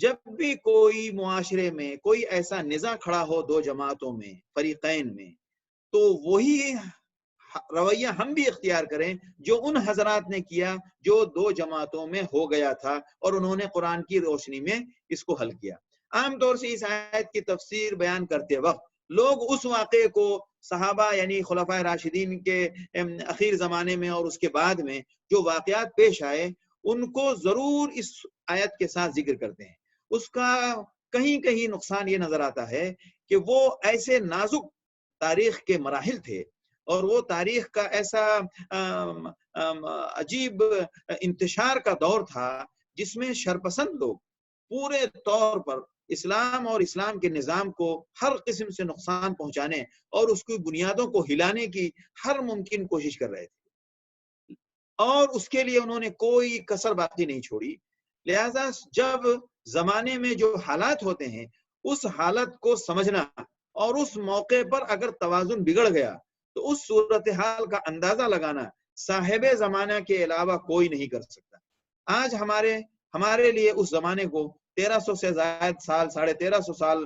جب بھی کوئی معاشرے میں کوئی ایسا نزاع کھڑا ہو 2 جماعتوں میں، فریقین میں، تو وہی رویہ ہم بھی اختیار کریں جو ان حضرات نے کیا جو 2 جماعتوں میں ہو گیا تھا اور انہوں نے قرآن کی روشنی میں اس کو حل کیا. عام طور سے اس آیت کی تفسیر بیان کرتے وقت لوگ اس واقعے کو صحابہ یعنی خلفائے راشدین کے اخیر زمانے میں اور اس کے بعد میں جو واقعات پیش آئے ان کو ضرور اس آیت کے ساتھ ذکر کرتے ہیں. اس کا کہیں کہیں نقصان یہ نظر آتا ہے کہ وہ ایسے نازک تاریخ کے مراحل تھے اور وہ تاریخ کا ایسا عجیب انتشار کا دور تھا جس میں شرپسند لوگ پورے طور پر اسلام اور اسلام کے نظام کو ہر قسم سے نقصان پہنچانے اور اس کی بنیادوں کو ہلانے کی ہر ممکن کوشش کر رہے تھے اور اس کے لیے انہوں نے کوئی کسر باقی نہیں چھوڑی. لہذا جب زمانے میں جو حالات ہوتے ہیں اس حالت کو سمجھنا اور اس موقع پر اگر توازن بگڑ گیا تو اس صورتحال کا اندازہ لگانا صاحب زمانہ کے علاوہ کوئی نہیں کر سکتا۔ آج ہمارے لیے اس زمانے کو 1300 سے زائد سال، 1350 سال،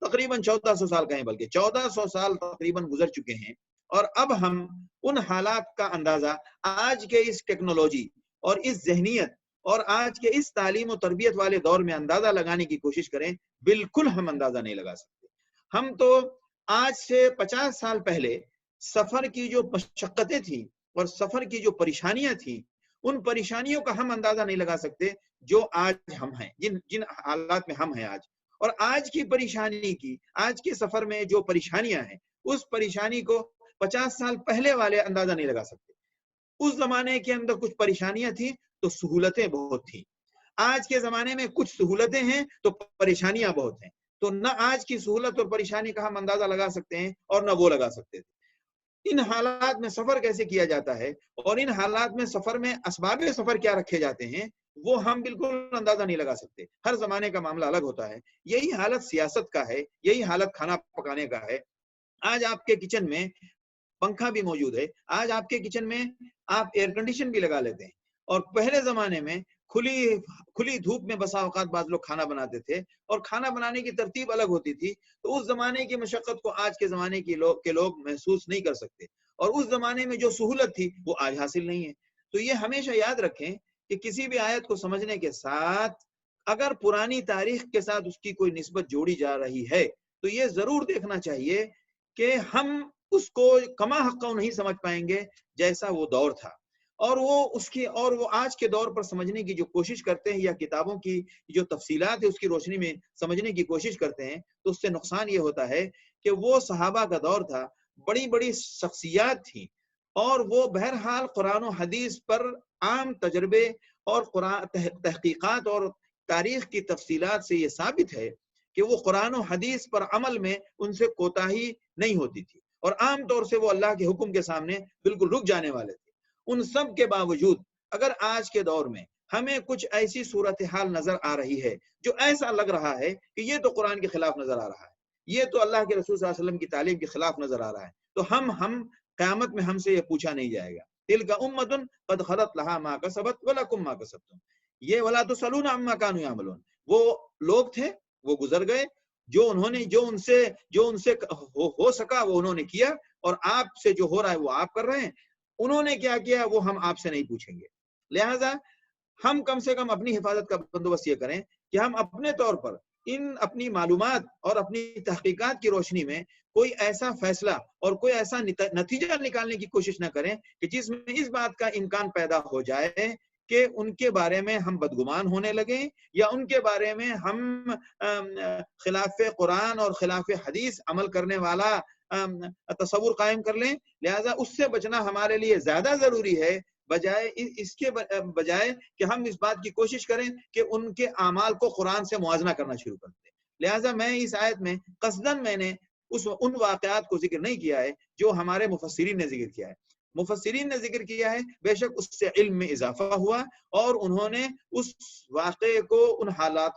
تقریباً 1400 سال کہیں، بلکہ 1400 سال تقریباً گزر چکے ہیں، اور اب ہم ان حالات کا اندازہ آج کے اس ٹیکنالوجی اور اس ذہنیت اور آج کے اس تعلیم و تربیت والے دور میں اندازہ لگانے کی کوشش کریں، بالکل ہم اندازہ نہیں لگا سکتے۔ ہم تو آج سے 50 سال پہلے سفر کی جو مشقتیں تھیں اور سفر کی جو پریشانیاں تھیں، ان پریشانیوں کا ہم اندازہ نہیں لگا سکتے جو آج ہم ہیں، جن حالات میں ہم ہیں آج۔ اور آج کی پریشانی کی، آج کے سفر میں جو پریشانیاں ہیں، اس پریشانی کو 50 سال پہلے والے اندازہ نہیں لگا سکتے۔ اس زمانے کے اندر کچھ پریشانیاں تھیں تو سہولتیں بہت تھیں، آج کے زمانے میں کچھ سہولتیں ہیں تو پریشانیاں بہت ہیں، تو نہ آج کی سہولت اور پریشانی کا ہم اندازہ لگا سکتے ہیں اور نہ وہ لگا سکتے تھے۔ ان حالات میں سفر کیسے کیا جاتا ہے اور ان حالات میں سفر میں اسباب سفر کیا رکھے جاتے ہیں، وہ ہم بالکل اندازہ نہیں لگا سکتے۔ ہر زمانے کا معاملہ الگ ہوتا ہے۔ یہی حالت سیاست کا ہے، یہی حالت کھانا پکانے کا ہے۔ آج آپ کے کچن میں پنکھا بھی موجود ہے، آج آپ کے کچن میں آپ ایئر کنڈیشن بھی لگا لیتے ہیں، اور پہلے زمانے میں کھلی دھوپ میں بسا اوقات بعض لوگ کھانا بناتے تھے، اور کھانا بنانے کی ترتیب الگ ہوتی تھی، تو اس زمانے کی مشقت کو آج کے زمانے کے لوگ محسوس نہیں کر سکتے، اور اس زمانے میں جو سہولت تھی وہ آج حاصل نہیں ہے۔ تو یہ ہمیشہ یاد رکھیں کہ کسی بھی آیت کو سمجھنے کے ساتھ اگر پرانی تاریخ کے ساتھ اس کی کوئی نسبت جوڑی جا رہی ہے تو یہ ضرور دیکھنا چاہیے کہ ہم اس کو کما حقہ نہیں سمجھ پائیں گے جیسا وہ دور تھا، اور وہ آج کے دور پر سمجھنے کی جو کوشش کرتے ہیں یا کتابوں کی جو تفصیلات ہے اس کی روشنی میں سمجھنے کی کوشش کرتے ہیں، تو اس سے نقصان یہ ہوتا ہے کہ وہ صحابہ کا دور تھا، بڑی بڑی شخصیات تھیں، اور وہ بہرحال قرآن و حدیث پر عام تجربے اور تحقیقات اور تاریخ کی تفصیلات سے یہ ثابت ہے کہ وہ قرآن و حدیث پر عمل میں ان سے کوتاہی نہیں ہوتی تھی، اور عام طور سے وہ اللہ کے حکم کے سامنے بالکل رک جانے والے تھے۔ ان سب کے باوجود اگر آج کے دور میں ہمیں کچھ ایسی صورتحال نظر آ رہی ہے جو ایسا لگ رہا ہے کہ یہ تو قرآن کے خلاف نظر آ رہا ہے، یہ تو اللہ کے رسول صلی اللہ علیہ وسلم کی تعلیم کے خلاف نظر آ رہا ہے، تو ہم قیامت میں ہم سے یہ پوچھا نہیں جائے گا، تلک امۃ قد خلت لہا ما کسبت ولکم ما کسبتم، یہ ولا تسألون عما كانوا يعملون، وہ لوگ تھے، وہ گزر گئے، جو ان سے ہو سکا وہ انہوں نے کیا، اور آپ سے جو ہو رہا ہے وہ آپ کر رہے ہیں، انہوں نے کیا کیا وہ ہم آپ سے نہیں پوچھیں گے۔ لہذا ہم کم سے کم اپنی حفاظت کا بندوبست یہ کریں کہ ہم اپنے طور پر اپنی معلومات اور اپنی تحقیقات کی روشنی میں کوئی ایسا فیصلہ اور کوئی ایسا نتیجہ نکالنے کی کوشش نہ کریں کہ جس میں اس بات کا امکان پیدا ہو جائے کہ ان کے بارے میں ہم بدگمان ہونے لگیں، یا ان کے بارے میں ہم خلاف قرآن اور خلاف حدیث عمل کرنے والا تصور قائم کر لیں۔ لہذا اس سے بچنا ہمارے لیے زیادہ ضروری ہے، بجائے کہ ہم اس بات کی کوشش کریں کہ ان کے اعمال کو قرآن سے موازنہ کرنا شروع کر دیں۔ لہذا میں اس آیت میں قصداً میں نے ان واقعات کو ذکر نہیں کیا ہے جو ہمارے مفسرین نے ذکر کیا ہے۔ مفسرین نے ذکر کیا ہے، بے شک اس سے علم میں اضافہ ہوا، اور انہوں نے اس واقعے کو، ان حالات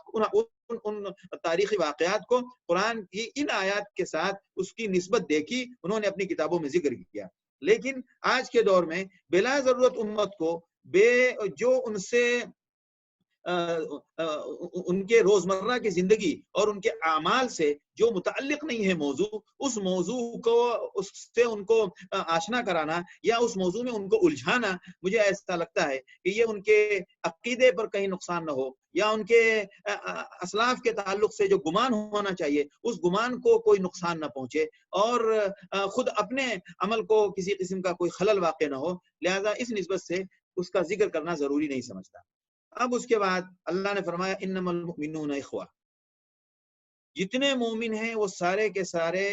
ان تاریخی واقعات کو قرآن کی ان آیات کے ساتھ اس کی نسبت دیکھی، انہوں نے اپنی کتابوں میں ذکر کیا۔ لیکن آج کے دور میں بلا ضرورت امت کو جو ان سے ان کے روزمرہ کی زندگی اور ان کے اعمال سے جو متعلق نہیں ہے موضوع، اس موضوع کو اس سے ان کو آشنا کرانا یا اس موضوع میں ان کو الجھانا، مجھے ایسا لگتا ہے کہ یہ ان کے عقیدے پر کہیں نقصان نہ ہو، یا ان کے اسلاف کے تعلق سے جو گمان ہونا چاہیے اس گمان کو کوئی نقصان نہ پہنچے، اور خود اپنے عمل کو کسی قسم کا کوئی خلل واقع نہ ہو۔ لہذا اس نسبت سے اس کا ذکر کرنا ضروری نہیں سمجھتا۔ اب اس کے بعد اللہ نے فرمایا انما المؤمنون اخوہ، جتنے مومن ہیں وہ سارے کے سارے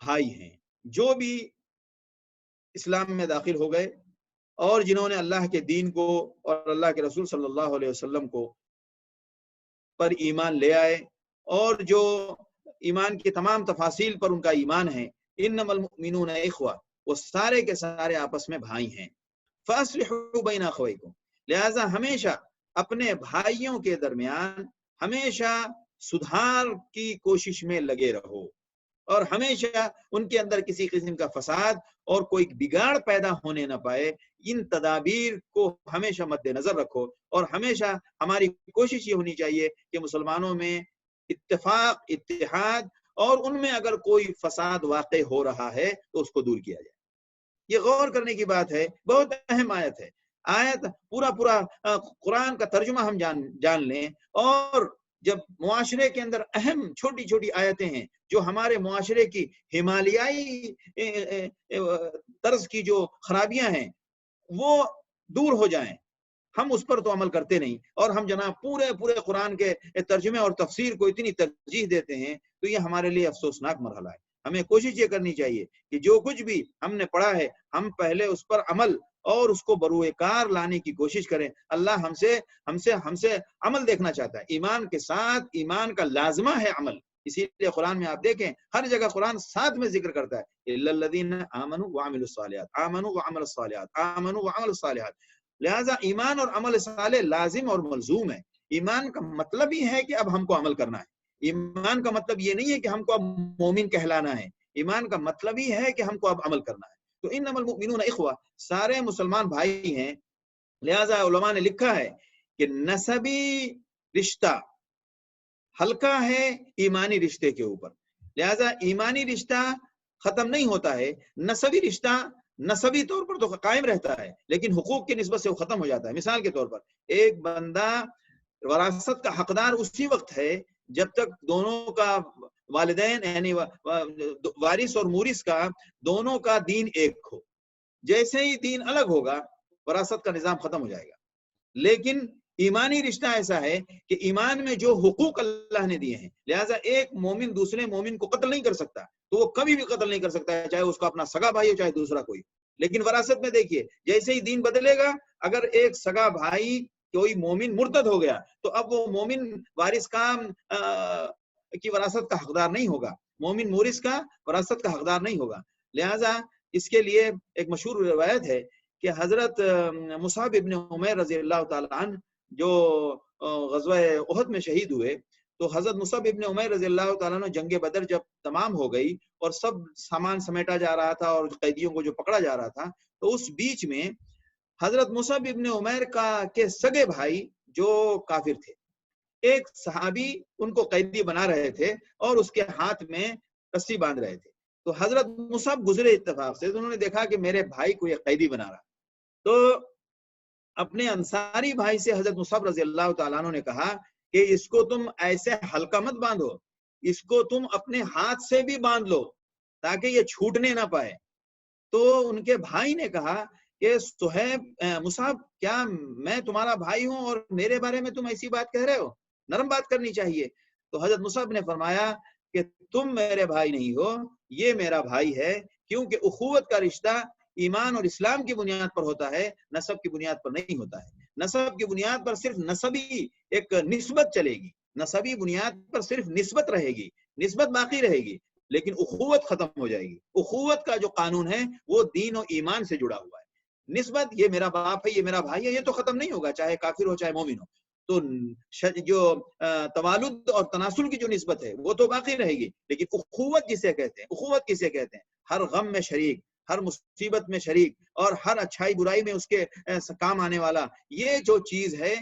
بھائی ہیں، جو بھی اسلام میں داخل ہو گئے اور جنہوں نے اللہ کے دین کو اور اللہ کے رسول صلی اللہ علیہ وسلم کو پر ایمان لے آئے، اور جو ایمان کی تمام تفاصیل پر ان کا ایمان ہے، انما المؤمنون اخوہ، وہ سارے کے سارے آپس میں بھائی ہیں۔ فاصلحوا بین اخویکم، لہذا ہمیشہ اپنے بھائیوں کے درمیان ہمیشہ سدھار کی کوشش میں لگے رہو اور ہمیشہ ان کے اندر کسی قسم کا فساد اور کوئی بگاڑ پیدا ہونے نہ پائے، ان تدابیر کو ہمیشہ مد نظر رکھو، اور ہمیشہ ہماری کوشش یہ ہونی چاہیے کہ مسلمانوں میں اتفاق، اتحاد، اور ان میں اگر کوئی فساد واقع ہو رہا ہے تو اس کو دور کیا جائے۔ یہ غور کرنے کی بات ہے، بہت اہم آیت ہے۔ آیت پورا قرآن کا ترجمہ ہم جان لیں، اور جب معاشرے کے اندر اہم چھوٹی چھوٹی آیتیں ہیں جو ہمارے معاشرے کی ہمالیائی طرز کی جو خرابیاں ہیں وہ دور ہو جائیں، ہم اس پر تو عمل کرتے نہیں، اور ہم جناب پورے قرآن کے ترجمے اور تفسیر کو اتنی ترجیح دیتے ہیں، تو یہ ہمارے لیے افسوسناک مرحلہ ہے۔ ہمیں کوشش یہ کرنی چاہیے کہ جو کچھ بھی ہم نے پڑھا ہے ہم پہلے اس پر عمل اور اس کو بروئے کار لانے کی کوشش کریں۔ اللہ ہم سے عمل دیکھنا چاہتا ہے، ایمان کے ساتھ ایمان کا لازمہ ہے عمل۔ اسی لیے قرآن میں آپ دیکھیں ہر جگہ قرآن ساتھ میں ذکر کرتا ہے الا الذین آمنوا وعملوا الصالحات، آمنوا وعملوا الصالحات، آمنوا وعملوا الصالحات۔ لہذا ایمان اور عمل صالح لازم اور ملزوم ہے۔ ایمان کا مطلب ہی ہے کہ اب ہم کو عمل کرنا ہے، ایمان کا مطلب یہ نہیں ہے کہ ہم کو اب مومن کہلانا ہے، ایمان کا مطلب ہی ہے کہ ہم کو اب عمل کرنا ہے۔ تو انما المؤمنون اخوہ، سارے مسلمان بھائی ہیں۔ لہذا علماء نے لکھا ہے کہ نسبی رشتہ ہلکا ہے ایمانی رشتے کے اوپر، لہذا ایمانی رشتہ ختم نہیں ہوتا ہے، نسبی رشتہ نسبی طور پر تو قائم رہتا ہے لیکن حقوق کی نسبت سے وہ ختم ہو جاتا ہے۔ مثال کے طور پر ایک بندہ وراثت کا حقدار اسی وقت ہے جب تک دونوں کا والدین یعنی وارث اور مورث کا دونوں کا دین ایک ہو۔ جیسے ہی دین الگ ہوگا وراثت کا نظام ختم ہو جائے گا۔ لیکن ایمانی رشتہ ایسا ہے کہ ایمان میں جو حقوق اللہ نے دیے ہیں، لہٰذا ایک مومن دوسرے مومن کو قتل نہیں کر سکتا، تو وہ کبھی بھی قتل نہیں کر سکتا ہے، چاہے اس کا اپنا سگا بھائی ہو چاہے دوسرا کوئی۔ لیکن وراثت میں دیکھیے جیسے ہی دین بدلے گا، اگر ایک سگا بھائی کوئی مومن مرتد ہو گیا تو اب وہ مومن وارث کی وراثت کا حقدار نہیں ہوگا، مومن مورث کا وراثت کا حقدار نہیں ہوگا۔ لہٰذا اس کے لیے ایک مشہور روایت ہے کہ حضرت مصعب ابن عمیر رضی اللہ تعالیٰ عنہ جو غزوہ احد میں شہید ہوئے، تو حضرت مصعب ابن عمیر رضی اللہ تعالیٰ عنہ جنگ بدر جب تمام ہو گئی اور سب سامان سمیٹا جا رہا تھا اور قیدیوں کو جو پکڑا جا رہا تھا، تو اس بیچ میں حضرت مصعب ابن عمیر کے سگے بھائی جو کافر تھے، ایک صحابی ان کو قیدی بنا رہے تھے اور اس کے ہاتھ میں رسی باندھ رہے تھے۔ تو حضرت مصعب گزرے اتفاق سے، تو انہوں نے دیکھا کہ میرے بھائی کو یہ قیدی بنا رہا، تو اپنے انصاری بھائی سے حضرت مصعب رضی اللہ تعالیٰ عنہ نے کہا کہ اس کو تم ایسے ہلکا مت باندھو، اس کو تم اپنے ہاتھ سے بھی باندھ لو تاکہ یہ چھوٹنے نہ پائے۔ تو ان کے بھائی نے کہا کہ مصعب، کیا میں تمہارا بھائی ہوں اور میرے بارے میں تم ایسی بات کہہ رہے ہو؟ نرم بات کرنی چاہیے۔ تو حضرت مصعب نے فرمایا کہ تم میرے بھائی نہیں ہو، یہ میرا بھائی ہے، کیونکہ اخوت کا رشتہ ایمان اور اسلام کی بنیاد پر ہوتا ہے، نسب کی بنیاد پر نہیں ہوتا ہے۔ نسب کی بنیاد پر صرف نسبی ایک نسبت چلے گی، نسبی بنیاد پر صرف نسبت رہے گی، نسبت باقی رہے گی، لیکن اخوت ختم ہو جائے گی۔ اخوت کا جو قانون ہے وہ دین و ایمان سے جڑا ہوا ہے۔ نسبت یہ میرا باپ ہے، یہ میرا بھائی ہے، یہ تو ختم نہیں ہوگا، چاہے کافر ہو چاہے مومن ہو۔ تو جو توالد اور تناسل کی جو نسبت ہے وہ تو باقی رہے گی، لیکن اخوت جسے کہتے ہیں، اخوت کسے کہتے ہیں؟ ہر غم میں شریک، ہر مصیبت میں شریک، اور ہر اچھائی برائی میں اس کے کام آنے والا، یہ جو چیز ہے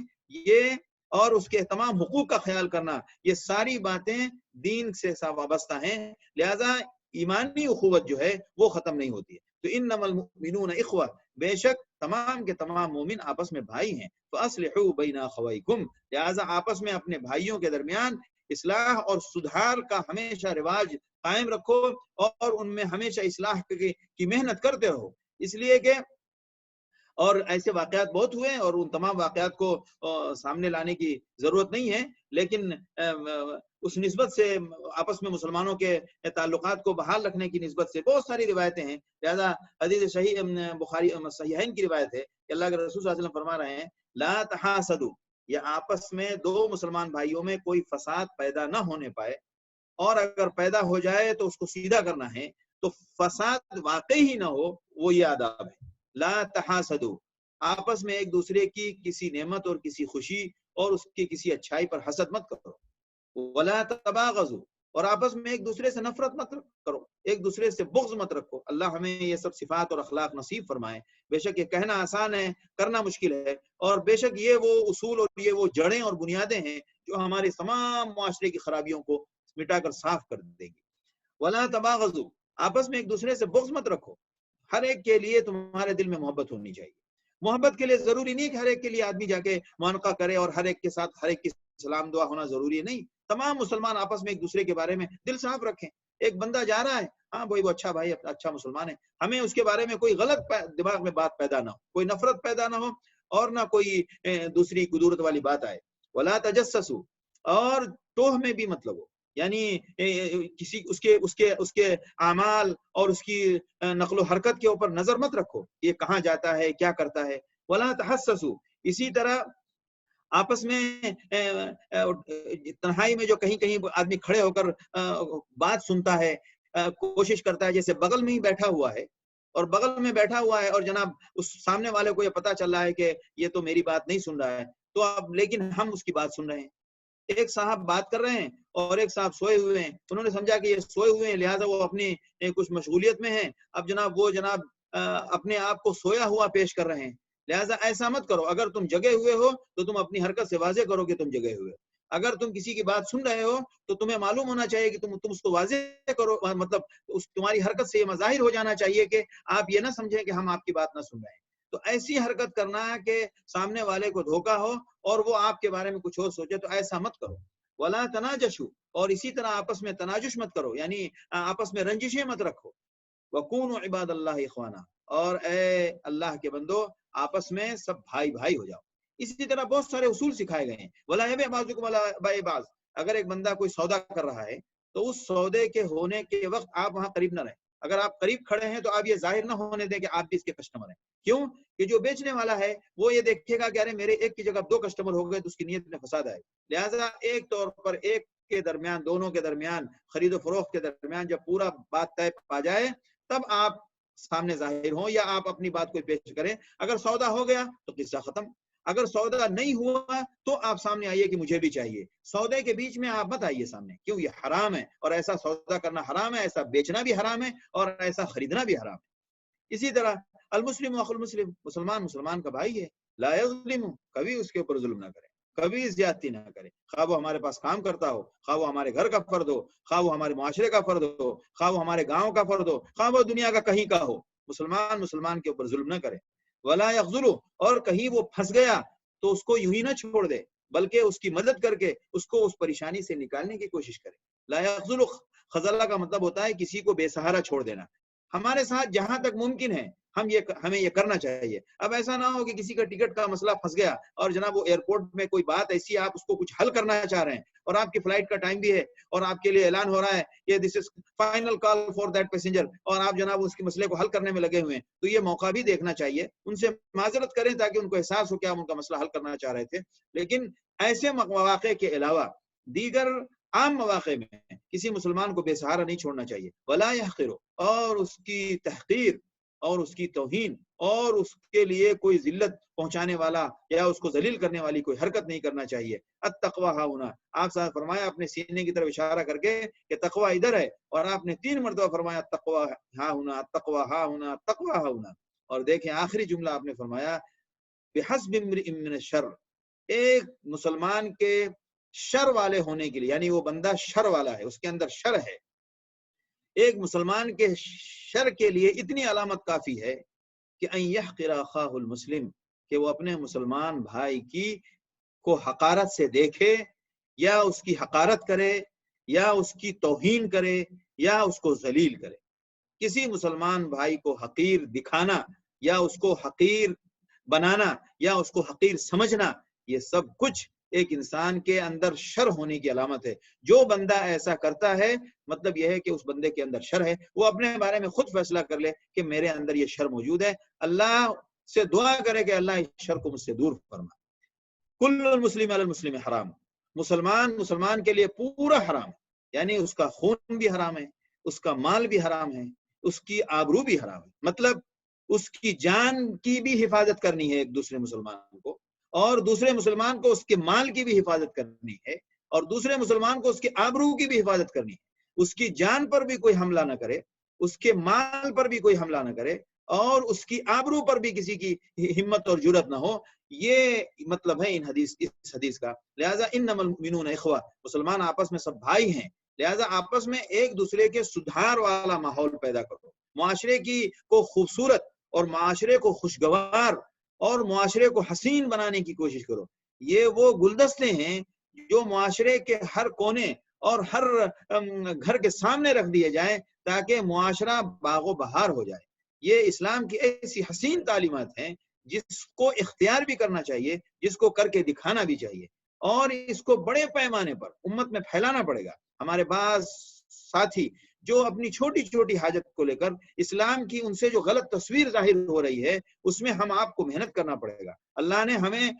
یہ، اور اس کے تمام حقوق کا خیال کرنا، یہ ساری باتیں دین سے وابستہ ہیں۔ لہذا ایمانی اخوت جو ہے وہ ختم نہیں ہوتی ہے۔ تو انما المؤمنون اخوہ، بے شک تمام کے تمام مومن آپس میں بھائی ہیں۔ فاصلحوا بین اخویکم، لہذا آپس میں اپنے بھائیوں کے درمیان اصلاح اور سدھار کا ہمیشہ رواج قائم رکھو، اور ان میں ہمیشہ اصلاح کی محنت کرتے رہو۔ اس لیے کہ اور ایسے واقعات بہت ہوئے اور ان تمام واقعات کو سامنے لانے کی ضرورت نہیں ہے، لیکن اس نسبت سے آپس میں مسلمانوں کے تعلقات کو بحال رکھنے کی نسبت سے بہت ساری روایتیں ہیں۔ لہذا حدیث صحیح بخاری صحیحین کی روایت ہے کہ اللہ کے رسول صلی اللہ علیہ وسلم فرما رہے ہیں لا تحاسدوا، یہ آپس میں دو مسلمان بھائیوں میں کوئی فساد پیدا نہ ہونے پائے، اور اگر پیدا ہو جائے تو اس کو سیدھا کرنا ہے، تو فساد واقعی ہی نہ ہو، وہ یہ آداب ہے۔ لا تحاسدوا، آپس میں ایک دوسرے کی کسی نعمت اور کسی خوشی اور اس کی کسی اچھائی پر حسد مت کرو. ولا تباغضوا، اور آپس میں ایک دوسرے سے نفرت مت کرو، ایک دوسرے سے بغض مت رکھو. اللہ ہمیں یہ سب صفات اور اخلاق نصیب فرمائے. بے شک یہ کہنا آسان ہے، کرنا مشکل ہے، اور بے شک یہ وہ اصول اور یہ وہ جڑیں اور بنیادیں ہیں جو ہمارے تمام معاشرے کی خرابیوں کو مٹا کر صاف کر دے گی. ولا تباغضوا، آپس میں ایک دوسرے سے بغض مت رکھو. ہر ایک کے لیے تمہارے دل میں محبت ہونی چاہیے. محبت کے لیے ضروری نہیں کہ ہر ایک کے لیے آدمی جا کے معانقہ کرے اور ہر ایک کے ساتھ ہر ایک کی سلام دعا ہونا ضروری ہے. نہیں، تمام مسلمان آپس میں ایک دوسرے کے بارے میں دل صاف رکھیں. ایک بندہ جا رہا ہے، ہاں بھائی وہ اچھا بھائی اچھا مسلمان ہے، ہمیں اس کے بارے میں کوئی غلط دماغ میں بات پیدا نہ ہو، کوئی نفرت پیدا نہ ہو اور نہ کوئی دوسری قدورت والی بات آئے. ولا تجسسوا، اور توہ میں بھی مطلب ہو، یعنی کسی اس کے اعمال اور اس کی نقل و حرکت کے اوپر نظر مت رکھو، یہ کہاں جاتا ہے کیا کرتا ہے. ولا تحسسوا، اسی طرح آپس میں تنہائی میں جو کہیں کہیں آدمی کھڑے ہو کر بات سنتا ہے، کوشش کرتا ہے، جیسے بغل میں ہی بیٹھا ہوا ہے اور بغل میں بیٹھا ہوا ہے اور جناب اس سامنے والے کو یہ پتا چل رہا ہے کہ یہ تو میری بات نہیں سن رہا ہے، تو اب لیکن ہم اس کی بات سن رہے ہیں. ایک صاحب بات کر رہے ہیں اور ایک صاحب سوئے ہوئے ہیں، انہوں نے سمجھا کہ یہ سوئے ہوئے ہیں لہٰذا وہ اپنی کچھ مشغولیت میں ہیں. اب جناب وہ اپنے آپ کو سویا ہوا پیش کر رہے ہیں. لہٰذا ایسا مت کرو. اگر تم جگے ہوئے ہو تو تم اپنی حرکت سے واضح کرو کہ تم جگے ہوئے. اگر تم کسی کی بات سن رہے ہو تو تمہیں معلوم ہونا چاہیے کہ تم اس کو واضح کرو، مطلب تمہاری حرکت سے یہ مظاہر ہو جانا چاہیے کہ آپ یہ نہ سمجھیں کہ ہم آپ کی بات نہ سن رہے ہیں. تو ایسی حرکت کرنا کہ سامنے والے کو دھوکا ہو اور وہ آپ کے بارے میں کچھ اور سوچے، تو ایسا مت کرو. ولا تناجشوا، اور اسی طرح آپس میں تناجش مت کرو، یعنی آپس میں رنجشیں مت رکھو. وکونوا عباد اللہ اخوانا، اور اے اللہ کے بندو آپس میں سب بھائی بھائی ہو جاؤ. اسی طرح بہت سارے اصول سکھائے گئے ہیں. ولا یبع بعضکم علی بیع بعض، اگر ایک بندہ کوئی سودا کر رہا ہے تو اس سودے کے ہونے کے وقت آپ وہاں قریب نہ رہیں. اگر آپ قریب کھڑے ہیں تو آپ یہ ظاہر نہ ہونے دیں کہ آپ بھی اس کے کسٹمر ہیں. کیوں کہ جو بیچنے والا ہے وہ یہ دیکھے گا کہ ارے میرے ایک کی جگہ 2 کسٹمر ہو گئے تو اس کی نیت میں فساد آئے. لہٰذا ایک طور پر ایک کے درمیان، دونوں کے درمیان، خرید و فروخت کے درمیان جب پورا بات طے پا جائے تب آپ سامنے ظاہر ہوں یا آپ اپنی بات کو پیش کریں. اگر سودا ہو گیا تو قصہ ختم. اگر سودا نہیں ہوا تو آپ سامنے آئیے کہ مجھے بھی چاہیے. سودے کے بیچ میں آپ مت آئیے سامنے، کیوں؟ یہ حرام ہے، اور ایسا سودا کرنا حرام ہے، ایسا بیچنا بھی حرام ہے اور ایسا خریدنا بھی حرام ہے. اسی طرح المسلم اخو المسلم، مسلمان مسلمان کا بھائی ہے. لا یظلم، کبھی اس کے اوپر ظلم نہ کرے، کبھی زیادتی نہ کرے. خواہ وہ ہمارے پاس کام کرتا ہو، خواہ وہ ہمارے گھر کا فرد ہو، خواہ وہ ہمارے معاشرے کا فرد ہو، خواہ وہ ہمارے گاؤں کا فرد ہو، خواہ وہ دنیا کا کہیں کا ہو، مسلمان مسلمان کے اوپر ظلم نہ کرے. ولا یخذل، اور کہیں وہ پھنس گیا تو اس کو یوں ہی نہ چھوڑ دے بلکہ اس کی مدد کر کے اس کو اس پریشانی سے نکالنے کی کوشش کرے. لا یخذل، خذلہ کا مطلب ہوتا ہے کسی کو بے سہارا چھوڑ دینا. ہمارے ساتھ جہاں تک ممکن ہے ہمیں یہ کرنا چاہیے. اب ایسا نہ ہو کہ کسی کا ٹکٹ کا مسئلہ پھنس گیا اور جناب وہ ایئرپورٹ میں کوئی بات ایسی آپ اس کو کچھ حل کرنا چاہ رہے ہیں اور آپ کی فلائٹ کا ٹائم بھی ہے اور آپ کے لیے اعلان ہو رہا ہے کہ this is final call for that passenger, اور آپ جناب اس کے مسئلے کو حل کرنے میں لگے ہوئے ہیں. تو یہ موقع بھی دیکھنا چاہیے. ان سے معذرت کریں تاکہ ان کو احساس ہو کہ آپ ان کا مسئلہ حل کرنا چاہ رہے تھے. لیکن ایسے مواقع کے علاوہ دیگر عام مواقع میں کسی مسلمان کو بے سہارا نہیں چھوڑنا چاہیے. ولا یحقر، اور اس کی تحقیر اور اس کی توہین اور اس کے لیے کوئی ذلت پہنچانے والا یا اس کو ذلیل کرنے والی کوئی حرکت نہیں کرنا چاہیے. التقوی ہاہنا، آپ صاحب فرمایا اپنے سینے کی طرف اشارہ کر کے کہ تقوی ادھر ہے، اور آپ نے 3 مرتبہ فرمایا التقوی ہاہنا التقوی ہاہنا التقوی ہاہنا. اور دیکھیں آخری جملہ آپ نے فرمایا بحسب امرئ من الشر، ایک مسلمان کے شر والے ہونے کے لیے، یعنی وہ بندہ شر والا ہے، اس کے اندر شر ہے. ایک مسلمان کے شر کے لیے اتنی علامت کافی ہے کہ ان یحقر اخاہ المسلم، کہ وہ اپنے مسلمان بھائی کی کو حقارت سے دیکھے یا اس کی حقارت کرے یا اس کی توہین کرے یا اس کو ذلیل کرے. کسی مسلمان بھائی کو حقیر دکھانا یا اس کو حقیر بنانا یا اس کو حقیر سمجھنا، یہ سب کچھ ایک انسان کے اندر شر ہونے کی علامت ہے. جو بندہ ایسا کرتا ہے مطلب یہ ہے کہ اس بندے کے اندر شر ہے. وہ اپنے بارے میں خود فیصلہ کر لے کہ میرے اندر یہ شر موجود ہے. اللہ سے دعا کرے کہ اللہ اس شر کو مجھ سے دور فرما. کل المسلم علی المسلم حرام، مسلمان کے لیے پورا حرام ہے، یعنی اس کا خون بھی حرام ہے، اس کا مال بھی حرام ہے، اس کی آبرو بھی حرام ہے. مطلب اس کی جان کی بھی حفاظت کرنی ہے ایک دوسرے مسلمان کو، اور دوسرے مسلمان کو اس کے مال کی بھی حفاظت کرنی ہے، اور دوسرے مسلمان کو اس کے آبرو کی بھی حفاظت کرنی ہے۔ اس کی جان پر بھی کوئی حملہ نہ کرے، اس کے مال پر بھی کوئی حملہ نہ کرے، اور اس کی آبرو پر بھی کسی کی ہمت اور جرات نہ ہو۔ یہ مطلب ہے اس حدیث کا۔ لہٰذا انما المؤمنون اخوہ، مسلمان آپس میں سب بھائی ہیں، لہٰذا آپس میں ایک دوسرے کے سدھار والا ماحول پیدا کرو، معاشرے کو خوبصورت اور معاشرے کو خوشگوار اور معاشرے کو حسین بنانے کی کوشش کرو۔ یہ وہ گلدستے ہیں جو معاشرے کے ہر کونے اور ہر گھر کے سامنے رکھ دیے جائیں تاکہ معاشرہ باغ و بہار ہو جائے۔ یہ اسلام کی ایسی حسین تعلیمات ہیں جس کو اختیار بھی کرنا چاہیے، جس کو کر کے دکھانا بھی چاہیے، اور اس کو بڑے پیمانے پر امت میں پھیلانا پڑے گا۔ ہمارے بعض ساتھی جو اپنی چھوٹی چھوٹی حاجت کو لے کر اسلام کی ان سے جو غلط تصویر ظاہر ہو رہی ہے، اس میں ہم آپ کو محنت کرنا پڑے گا۔ اللہ نے ہمیں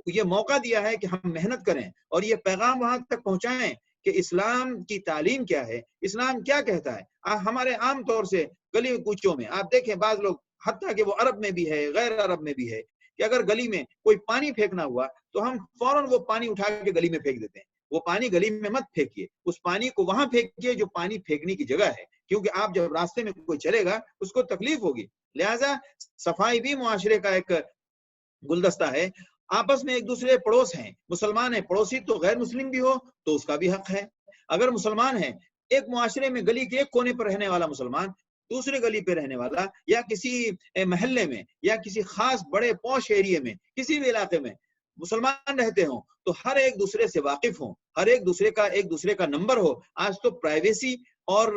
یہ موقع دیا ہے کہ ہم محنت کریں اور یہ پیغام وہاں تک پہنچائیں کہ اسلام کی تعلیم کیا ہے، اسلام کیا کہتا ہے۔ ہمارے عام طور سے گلی کوچوں میں آپ دیکھیں، بعض لوگ حتیٰ کہ وہ عرب میں بھی ہے غیر عرب میں بھی ہے کہ اگر گلی میں کوئی پانی پھینکنا ہوا تو ہم فوراً وہ پانی اٹھا کے گلی میں پھینک دیتے ہیں۔ وہ پانی گلی میں مت پھینکیے، اس پانی کو وہاں پھینکیے جو پانی پھینکنے کی جگہ ہے، کیونکہ آپ جب راستے میں کوئی چلے گا اس کو تکلیف ہوگی۔ لہٰذا صفائی بھی معاشرے کا ایک گلدستہ ہے۔ آپس میں ایک دوسرے پڑوس ہیں، مسلمان ہیں، پڑوسی تو غیر مسلم بھی ہو تو اس کا بھی حق ہے۔ اگر مسلمان ہیں، ایک معاشرے میں گلی کے ایک کونے پر رہنے والا مسلمان دوسرے گلی پہ رہنے والا، یا کسی محلے میں یا کسی خاص بڑے پوش ایریے میں کسی بھی علاقے میں مسلمان رہتے ہوں تو ہر ایک دوسرے سے واقف ہوں، ہر ایک دوسرے کا نمبر ہو۔ آج تو پرائیویسی اور